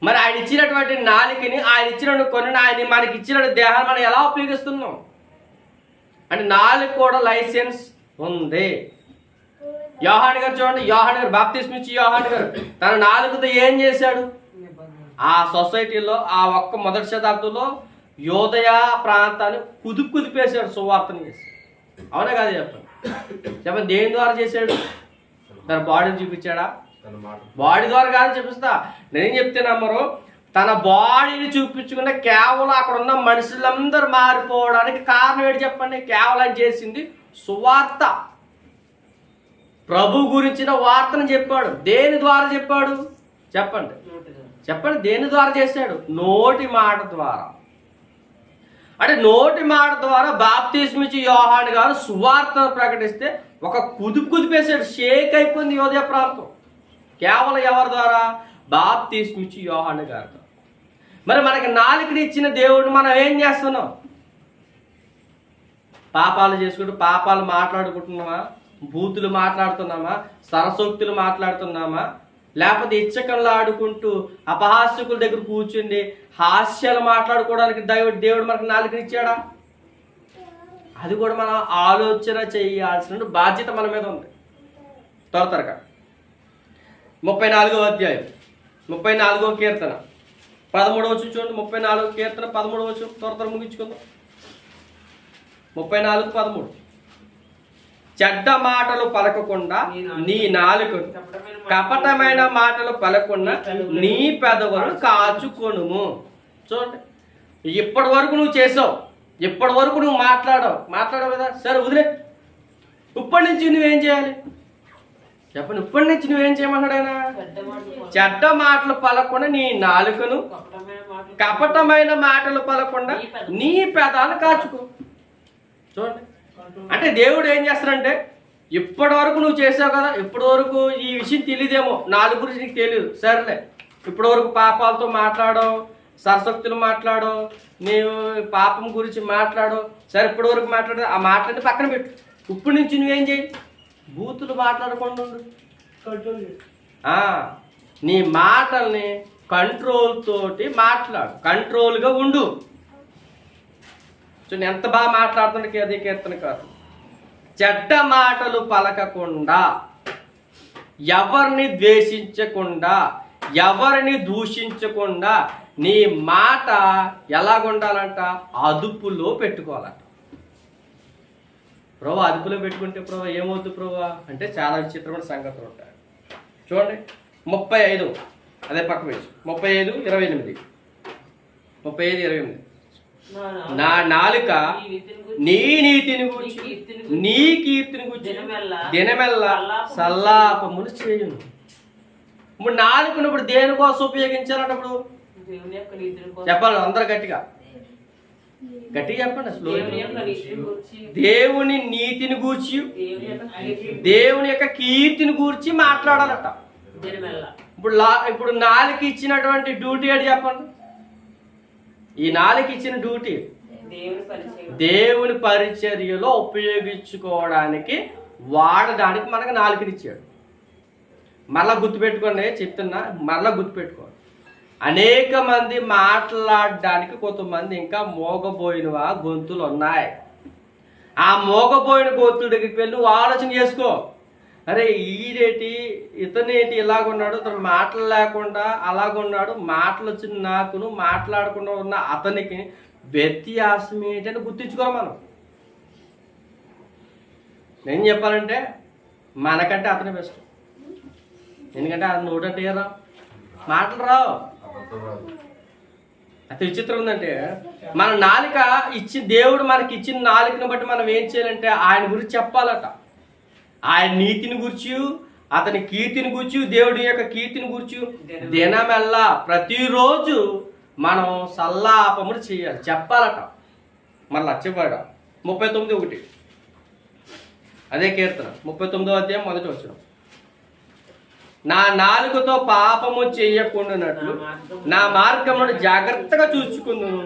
మరి ఆయన ఇచ్చినటువంటి నాలుకని, ఆయన ఇచ్చిన కొన్ని, ఆయన మనకి ఇచ్చిన దేహాన్ని మనం ఎలా ఉపయోగిస్తున్నాం? అంటే నాలుగు కూడా లైసెన్స్ ఉంది. యోహాను గారు చూడండి, యోహాను గారు బాప్తిస్మం ఇచ్చి యోహాను గారు తన నాలుగుతో ఏం చేశాడు? ఆ సొసైటీలో ఆ ఒక్క మొదటి శతాబ్దంలో యోదయ ప్రాంతాన్ని కుదిపేశాడు, సువార్తను చేశాడు. అవునా కాదు చెప్పండి చెప్పండి. దేని ద్వారా చేశాడు? తన బాడీని చూపించాడా? బాడీ ద్వారా కాదని చూపిస్తా. నేనేం చెప్తున్నామరు, తన బాడీని చూపించుకున్న కేవలం అక్కడ ఉన్న మనుషులందరూ మారిపోవడానికి కారణం ఏంటి చెప్పండి? కేవలం చేసింది సువార్త. ప్రభు గురించిన వార్తను చెప్పాడు. దేని ద్వారా చెప్పాడు చెప్పండి చెప్పండి. దేని ద్వారా చేశాడు? నోటి మాట ద్వారా. అంటే నోటి మాట ద్వారా బాప్తిస్మం ఇచ్చి యోహాను గారు సువార్తను ప్రకటిస్తే ఒక కుదిపేశాడు. షేక్ అయిపోయింది యోదయ ప్రాంతం. కేవలం ఎవరి ద్వారా? బాప్తిస్మం ఇచ్చి యోహాను గారు. మరి మనకి నాలుకని ఇచ్చిన దేవుడు మనం ఏం చేస్తున్నాం? పాపాలు చేసుకుంటూ పాపాలు మాట్లాడుకుంటున్నామా? బూతులు మాట్లాడుతున్నామా? సరసోక్తులు మాట్లాడుతున్నామా? లేకపోతే ఇచ్చకల్లా ఆడుకుంటూ అపహాస్యకుల దగ్గర కూర్చుండి హాస్యాలు మాట్లాడుకోవడానికి దేవుడు మనకు నాలుకని ఇచ్చాడా? అది కూడా మనం ఆలోచన చేయాల్సిన బాధ్యత మన మీద ఉంది. త్వరగా 34వ అధ్యాయం 34వ కీర్తన 13వ వచనం చూడండి. 34వ కీర్తన 13వ వచనం త్వర ముగించుకుందాం. 34:13 చెడ్డ మాటలు పలకకుండా నీ నాలుకను, కపటమైన మాటలు పలకకుండా నీ పెదవులను కాచుకొనుము. చూడండి, ఇప్పటి వరకు నువ్వు చేసావు, ఇప్పటి వరకు నువ్వు మాట్లాడావు కదా, సరే వదిలే. ఇప్పటి నుంచి నువ్వేం చేయాలి చెప్పండి? ఇప్పటి నుంచి నువ్వేం చేయమన్నాడు ఆయన? చెడ్డ మాటలు పలకుండా నీ నాలుకను, కపటమైన మాటలు పలకుండా నీ పెదాలు కాచుకో. చూడండి, అంటే దేవుడు ఏం చేస్తాడంటే, ఇప్పటి వరకు నువ్వు చేసావు కదా, ఇప్పటి వరకు ఈ విషయం తెలియదేమో, నాలుగు గురించి నీకు తెలియదు, సరేలే. ఇప్పటి వరకు పాపాలతో మాట్లాడవు, సరసక్తులు మాట్లాడవు, నీవు పాపం గురించి మాట్లాడవు, సరే ఇప్పటి వరకు మాట్లాడు, ఆ మాట్లాడి పక్కన పెట్టు. ఇప్పటి నుంచి నువ్వేం చేయి? బూతులు మాట్లాడకుండా ఉండు. నీ మాటల్ని కంట్రోల్ తోటి మాట్లాడు, కంట్రోల్గా ఉండు. చూడండి ఎంత బాగా మాట్లాడుతుండే అది కీర్తన కాదు. చెడ్డ మాటలు పలకకుండా, ఎవరిని ద్వేషించకుండా, ఎవరిని దూషించకుండా నీ మాట ఎలాగుండాలంట? అదుపులో పెట్టుకోవాలంట. ప్రభు అదుపులో పెట్టుకుంటే ప్రభు ఏమవుతుంది ప్రభు అంటే చాలా విచిత్రమైన సంగతులు ఉంటాయి. చూడండి 35, అదే పక్క పేజీ 35:28. 35:28 నా నాలుక నీ నీతిని గూర్చి, నీ కీర్తిని గూర్చి దినమెల్లా సల్లాపములు చేయును. ఇప్పుడు నాలుకను ఇప్పుడు దేనికోసం ఉపయోగించాలన్నప్పుడు చెప్పాలి అందరు గట్టిగా చెప్పండి. అసలు దేవుని నీతిని గూర్చి, దేవుని యొక్క కీర్తిని గూర్చి మాట్లాడాలట. ఇప్పుడు నాలుక ఇచ్చినటువంటి డ్యూటీ ఏంటి చెప్పండి? ఈ నాలుగు ఇచ్చిన డ్యూటీ దేవుని పరిచర్యలో ఉపయోగించుకోవడానికి, వాడడానికి మనకు నాలుకనిచ్చాడు. మరలా గుర్తుపెట్టుకోండి, చెప్తున్నా, మరలా గుర్తుపెట్టుకోండి. అనేక మంది మాట్లాడడానికి కొంతమంది ఇంకా మోగబోయినవా గొంతులు ఉన్నాయి. ఆ మోగబోయిన గొంతుల దగ్గరికి వెళ్ళి నువ్వు ఆలోచన చేసుకో. అరే ఈడేటి ఇతనేటి ఇలాగున్నాడు, ఇతను మాటలు లేకుండా అలాగున్నాడు, మాటలు వచ్చిన నాకును మాట్లాడకుండా ఉన్న అతనికి వ్యత్యాసం ఏంటని గుర్తించుకోవాలి మనం. నేను చెప్పాలంటే మనకంటే అతనే బెస్ట్. ఎందుకంటే అది నోటంటే ఏరా మాటలు రావు. అతి విచిత్రం ఉందంటే మన నాలుక ఇచ్చి దేవుడు మనకి ఇచ్చిన నాలుకను బట్టి మనం ఏం చేయాలంటే ఆయన గురించి చెప్పాలట. ఆయన నీతిని గురించి, అతని కీర్తిని గురించి, దేవుడి యొక్క కీర్తిని గురించి దినమెల్లా ప్రతిరోజు మనం సల్లాపములు చేయాలి, చెప్పాలట. మళ్ళా చెప్పాడు 39:1 అదే కీర్తన 39వ అధ్యాయం 1వ వచనం. నా నాలుకతో పాపము చేయకుండానట్లు నా మార్గమును జాగ్రత్తగా చూసుకుందును.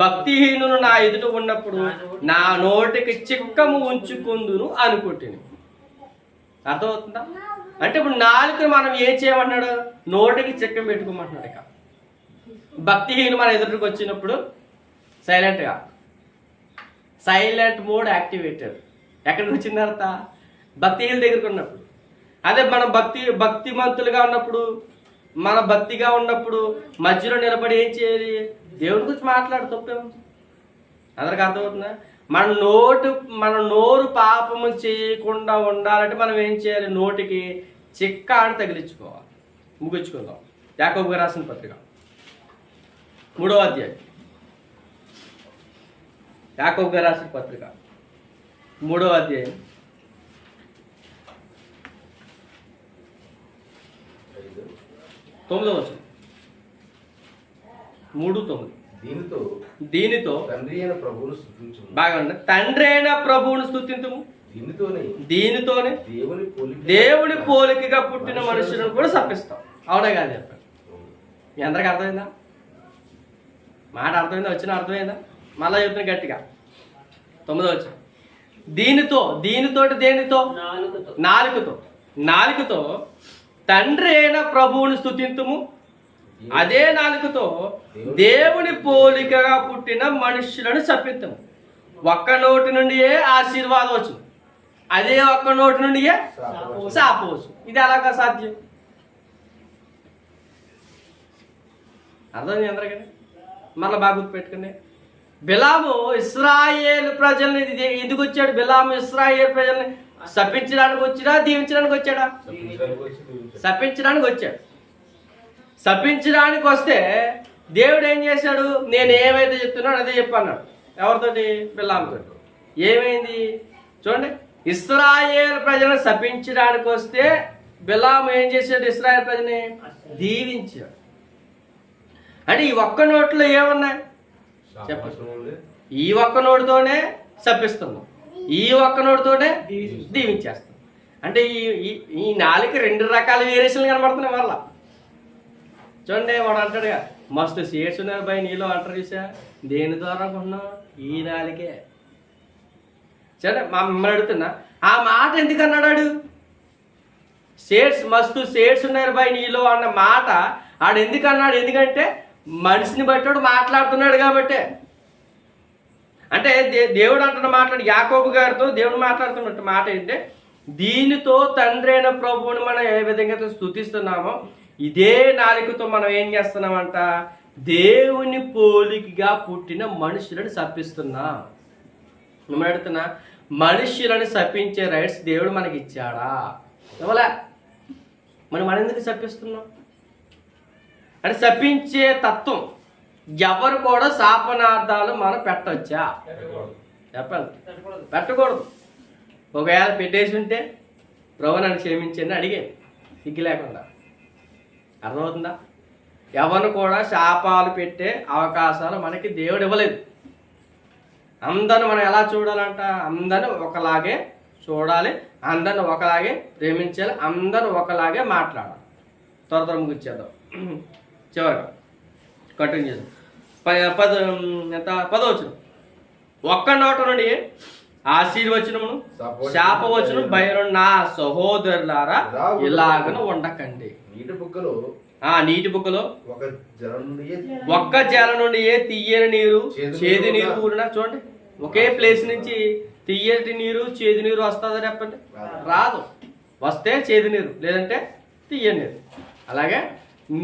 భక్తిహీనులు నా ఎదుట ఉన్నప్పుడు నా నోటికి చిక్కము ఉంచుకుందును అనుకుంటుని. అర్థమవుతుందా? అంటే ఇప్పుడు నాలుకను మనం ఏం చేయమంటున్నాడు? నోటికి చిక్కం పెట్టుకోమంటున్నాడు. ఇక భక్తిహీనులు మన ఎదుటికి వచ్చినప్పుడు సైలెంట్ మోడ్ యాక్టివేటెడ్. ఎక్కడికి వచ్చిన తర్వాత భక్తిహీనుల దగ్గరికి ఉన్నప్పుడు. అదే మనం భక్తిమంతులుగా ఉన్నప్పుడు, మన భక్తిగా ఉన్నప్పుడు మధ్యలో నిలబడి ఏం చేయాలి? దేవుడి గురించి మాట్లాడు, తప్పేముంది? అందరికి అర్థమవుతుందా? మన నోరు పాపము చేయకుండా ఉండాలంటే మనం ఏం చేయాలి? నోటికి చిక్కాని తగిలించుకోవాలి. ముగించుకుందాం. యాకోబు గారు రాసిన పత్రిక 3వ అధ్యాయం. యాకోబు గారు రాసిన పత్రిక 3వ అధ్యాయం 9వ వచనం. 3:9. దీనితో బాగా తండ్రి అయిన ప్రభువును స్తుతింతుము. దీనితోనే దేవుని పోలికగా పుట్టిన మనుషులను కూడా శపిస్తాం. అవునా కాదు చెప్పండి? మీ అందరికి అర్థమైందా? మాట అర్థమైందా? వచ్చిన అర్థమైందా? మళ్ళా చెప్తున్నా గట్టిగా. 9వ వచనం. దేనితో నాలుకతో తండ్రి అయిన ప్రభువుని స్తుతింతుము. అదే నాలుకతో దేవుని పోలికగా పుట్టిన మనుషులను శపిస్తాము. ఒక్క నోటి నుండియే ఆశీర్వాదం వచ్చు, అదే ఒక్క నోటి నుండియే శాపవచ్చు. ఇది ఎలాగా సాధ్యం? అర్థం అందరికీ మళ్ళీ బాగా గుర్తుపెట్టుకుని. బిలాము ఇశ్రాయేలు ప్రజల్ని ఎందుకు వచ్చాడు? బిలాము ఇశ్రాయేలు ప్రజల్ని శపించడానికి వచ్చినా దీవించడానికి వచ్చాడా? శపించడానికి వచ్చాడు. శపించడానికి వస్తే దేవుడు ఏం చేశాడు? నేను ఏమైతే చెప్తున్నాను అదే చెప్పన్నాడు. ఎవరితోటి? బిలాముతో. ఏమైంది చూడండి. ఇశ్రాయేలు ప్రజలను శపించడానికి వస్తే బిలాము ఏం చేశాడు? ఇశ్రాయేలు ప్రజని దీవించాడు. అంటే ఈ ఒక్క నోట్లో ఏమన్నాయి చెప్పండి? ఈ ఒక్క నోటితోనే శపిస్తున్నాం, ఈ ఒక్క నోటితోనే దీవించేస్తాం. అంటే ఈ నాలుగు 2 రకాల వేరియేషన్లు కనబడుతున్నాయి. మళ్ళా చూడండి, వాడు అంటాడుగా మస్తు షేడ్స్ ఉన్నారు బై నీలో అంటారు. చూసా దేని ద్వారా కొన్నాం? ఈ నాలుగే. సరే మిమ్మల్ని అడుగుతున్నా, ఆ మాట ఎందుకు అన్నాడు? మస్తు షేడ్స్ ఉన్నారు బై నీలో అన్న మాట ఆడు ఎందుకు అన్నాడు? ఎందుకంటే మనిషిని బట్టి మాట్లాడుతున్నాడు కాబట్టి. అంటే దేవుడు అంటున్న మాట్లాడు యాకోబు గారితో దేవుడు మాట్లాడుతున్నట్టు మాట ఏంటంటే, దీనితో తండ్రి అయిన ప్రభువుని మనం ఏ విధంగా స్తుతిస్తున్నామో ఇదే నాలుకతో మనం ఏం చేస్తున్నామంట? దేవుని పోలికగా పుట్టిన మనుషులను శపిస్తున్నాం. మిమ్మల్ని అడుగుతున్నా, మనుషులను శపించే రైట్స్ దేవుడు మనకి ఇచ్చాడా? ఇవ్వలే. మనం ఎందుకు శపిస్తున్నాం? అంటే శపించే తత్వం ఎవరు కూడా శాపనార్థాలు మనం పెట్టవచ్చా? చెప్పండి, పెట్టకూడదు. ఒకవేళ పెట్టేసి ఉంటే ప్రభు నన్ను క్షమించండి అడిగాను, సిగ్గు లేకుండా. అర్థమవుతుందా? ఎవరు కూడా శాపాలు పెట్టే అవకాశాలు మనకి దేవుడు ఇవ్వలేదు. అందరిని మనం ఎలా చూడాలంట? అందరిని ఒకలాగే చూడాలి, అందరిని ఒకలాగే ప్రేమించాలి, అందరిని ఒకలాగే మాట్లాడాలి. త్వర ముగిచ్చేద్దాం. చివరిగా కంటిన్యూ చేద్దాం. 10వ వచనం. ఒక్క నోట నుండి ఆశీర్వచనమును శాపవచనం బయలు నా సహోదరులారా ఇలాగను ఉండకండి. నీటి బుక్కలో ఒక్క జల నుండి తీయని నీరు చేదు నీరు కూడినా. చూడండి, ఒకే ప్లేస్ నుంచి తీయటి నీరు చేదు నీరు వస్తుందా? చెప్పండి, రాదు. వస్తే చేదు నీరు, లేదంటే తీయని నీరు. అలాగే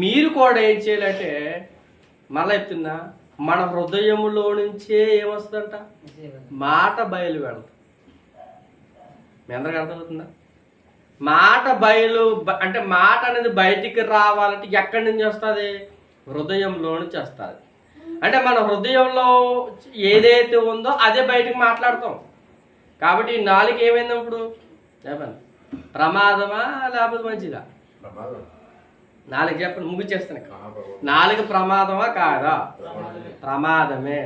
మీరు కూడా ఏం చేయాలంటే, మళ్ళీ చెప్తున్నా, మన హృదయములో నుంచే ఏమొస్తుందంట, మాట బయలు వెళ్తుంది. మీ అందరికి అర్థమవుతుందా? మాట బయలు అంటే మాట అనేది బయటికి రావాలంటే ఎక్కడి నుంచి వస్తుంది? హృదయంలో నుంచి వస్తుంది. అంటే మన హృదయంలో ఏదైతే ఉందో అదే బయటకు మాట్లాడతాం. కాబట్టి ఈ నాలుక ఏమైంది ఇప్పుడు చెప్పండి, ప్రమాదమా లేకపోతే మంచిదా? నాలుగు చెప్పండి, ముగిచేస్తాను. నాలుక ప్రమాదమా కాదా? ప్రమాదమే.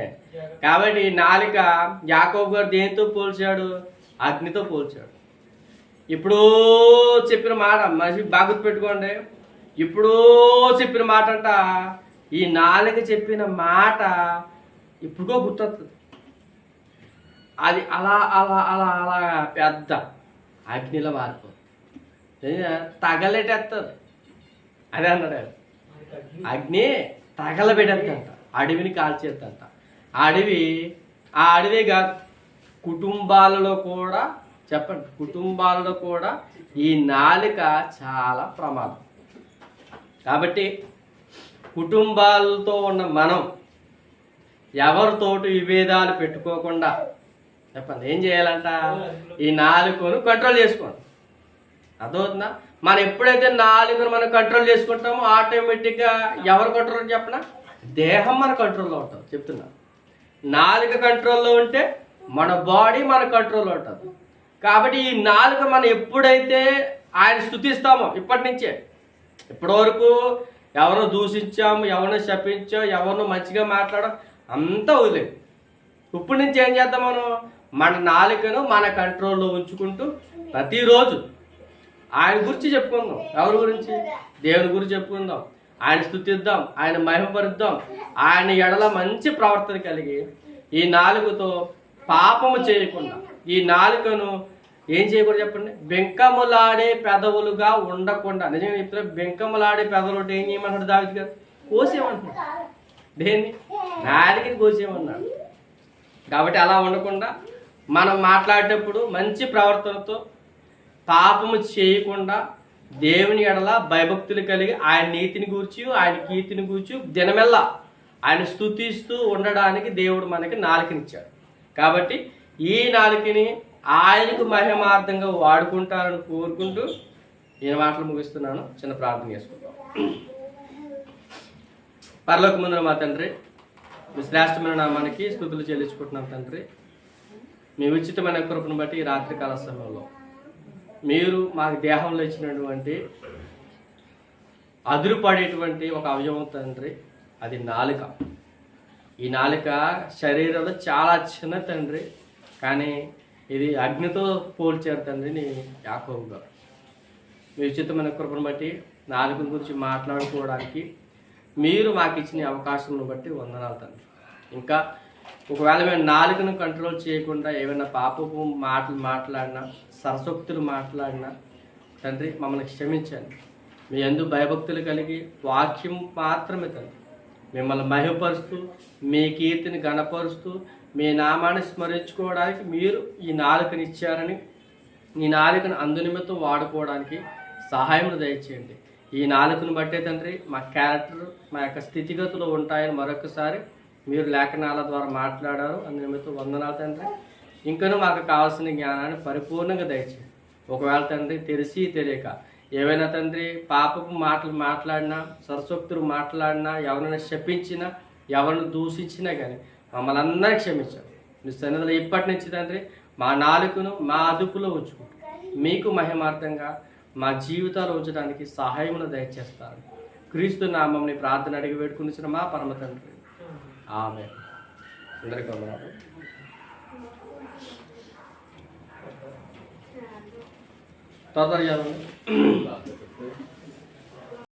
కాబట్టి ఈ నాలుక యాకోబు గారు దేనితో పోల్చాడు? అగ్నితో పోల్చాడు. ఇప్పుడు చెప్పిన మాట మనిషి బాగా గుర్తుపెట్టుకోండి. ఇప్పుడు చెప్పిన మాట అంట, ఈ నాలుక చెప్పిన మాట ఇప్పుడుకో గుర్తొస్తుంది. అది అలా అలా అలా అలా పెద్ద అగ్నిలో మారిపోతుంది, తగలెట్టేస్తుంది. అదే అన్నాడు ఆయన. అగ్ని తగలబెట్టేద్దంట, అడవిని కాల్చేద్దంట. ఆ అడవి కాదు, కుటుంబాలలో కూడా చెప్పండి, కుటుంబాలలో కూడా ఈ నాలుక చాలా ప్రమాదం. కాబట్టి కుటుంబాలతో ఉన్న మనం ఎవరితోటి విభేదాలు పెట్టుకోకుండా చెప్పండి ఏం చేయాలంట, ఈ నాలుకను కంట్రోల్ చేసుకోండి. అర్థమవుతుందా? మనం ఎప్పుడైతే నాలుగును మనం కంట్రోల్ చేసుకుంటామో ఆటోమేటిక్గా ఎవరు కంట్రోల్ చెప్పనా, దేహం మన కంట్రోల్లో ఉంటుంది. చెప్తున్నా, నాలుక కంట్రోల్లో ఉంటే మన బాడీ మన కంట్రోల్లో ఉంటుంది. కాబట్టి ఈ నాలుక మనం ఎప్పుడైతే ఆయన స్తుతిస్తామో, ఇప్పటి నుంచే ఇప్పటి వరకు ఎవరినో దూషించాము, ఎవరినో శపించాం, ఎవరినో మంచిగా మాట్లాడాం, అంతా వదిలేదు. ఇప్పటి నుంచి ఏం చేద్దాం, మనం మన నాలుకను మన కంట్రోల్లో ఉంచుకుంటూ ప్రతిరోజు ఆయన గురించి చెప్పుకుందాం. ఎవరి గురించి? దేవుని గురించి చెప్పుకుందాం, ఆయన స్తుతిద్దాం, ఆయన మహిమపరుద్దాం, ఆయన ఎడల మంచి ప్రవర్తన కలిగి ఈ నాలుకతో పాపము చేయకుండా, ఈ నాలుకను ఏం చేయకూడదు చెప్పండి, బెంకములాడే పెదవులుగా ఉండకుండా. నిజంగా చెప్తున్నా, బెంకములాడే పెదవులు ఏం చేయమన్నాడు దావీదు గారు? కోసేయమంటున్నాడు. దేన్ని? నాలుకని కోసేయమన్నాడు. కాబట్టి అలా ఉండకుండా మనం మాట్లాడేటప్పుడు మంచి ప్రవర్తనతో, పాపము చేయకుండా, దేవుని ఎడల భయభక్తులు కలిగి ఆయన నీతిని గూర్చి, ఆయన కీర్తిని గూర్చి దినమెల్లా ఆయన స్తుతిస్తూ ఉండడానికి దేవుడు మనకి నాలుకనిచ్చాడు. కాబట్టి ఈ నాలుకని ఆయనకు మహిమార్థంగా వాడుకుంటారని కోరుకుంటూ నేను మాటలు ముగిస్తున్నాను. చిన్న ప్రార్థన చేసుకుంటాం. పరలోకమందున మా తండ్రి, మీ శ్రేష్టమైన నామానికి స్తుతులు చెల్లించుకుంటున్నాం తండ్రి. మీ ఉచితమైన కృపను బట్టి ఈ రాత్రికాల సమయంలో మీరు మాకు దేహంలో ఇచ్చినటువంటి అదురుపడేటువంటి ఒక అవయవం తండ్రి, అది నాలుక. ఈ నాలుక శరీరంలో చాలా చిన్న తండ్రి, కానీ ఇది అగ్నితో పోల్చారు తండ్రి నీ యాకోబు గారు. మీ ఉచితమైన కృపను బట్టి నాలుక గురించి మాట్లాడుకోవడానికి మీరు మాకు ఇచ్చిన అవకాశం బట్టి వందనాలు తండ్రి. ఇంకా ఒకవేళ మేము నాలుకను కంట్రోల్ చేయకుండా ఏమైనా పాపపు మాటలు మాట్లాడినా, సరసోక్తులు మాట్లాడినా తండ్రి మమ్మల్ని క్షమించండి. మీ యందు భయభక్తులు కలిగి వాక్యం మాత్రమే తండ్రి మిమ్మల్ని మహిమపరుస్తూ, మీ కీర్తిని గణపరుస్తూ, మీ నామాన్ని స్మరించుకోవడానికి మీరు ఈ నాలుకని ఇచ్చారని, ఈ నాలుకను అందునిమిత్తం వాడుకోవడానికి సహాయం దయచేయండి. ఈ నాలుకను బట్టే తండ్రి మా క్యారెక్టర్, మా యొక్క స్థితిగతులు ఉంటాయని మరొకసారి మీరు లేఖనాల ద్వారా మాట్లాడారు. అందునిమిత్తం వందనాలు తండ్రి. ఇంకనూ మాకు కావాల్సిన జ్ఞానాన్ని పరిపూర్ణంగా దయచేయండి. ఒకవేళ తండ్రి తెలిసి తెలియక ఏవైనా తండ్రి పాపపు మాటలు మాట్లాడినా, సరసోక్తులు మాట్లాడినా, ఎవరైనా శపించినా, ఎవరిని దూషించినా కానీ మమ్మల్ని అందరినీ క్షమించారు. మీ సన్నిధిలో ఇప్పటి నుంచి తండ్రి మా నాలుకను మా అదుపులో ఉంచుకుంటూ మీకు మహిమార్థంగా మా జీవితాలు ఉంచడానికి సహాయమును దయచేస్తారు. క్రీస్తు నామముని ప్రార్థన అడిగి వేడుకునిచ్చిన మా పరమ తండ్రి, ఆమేన్. అందరికీ వందనాలు. త్వరగా చదవండి.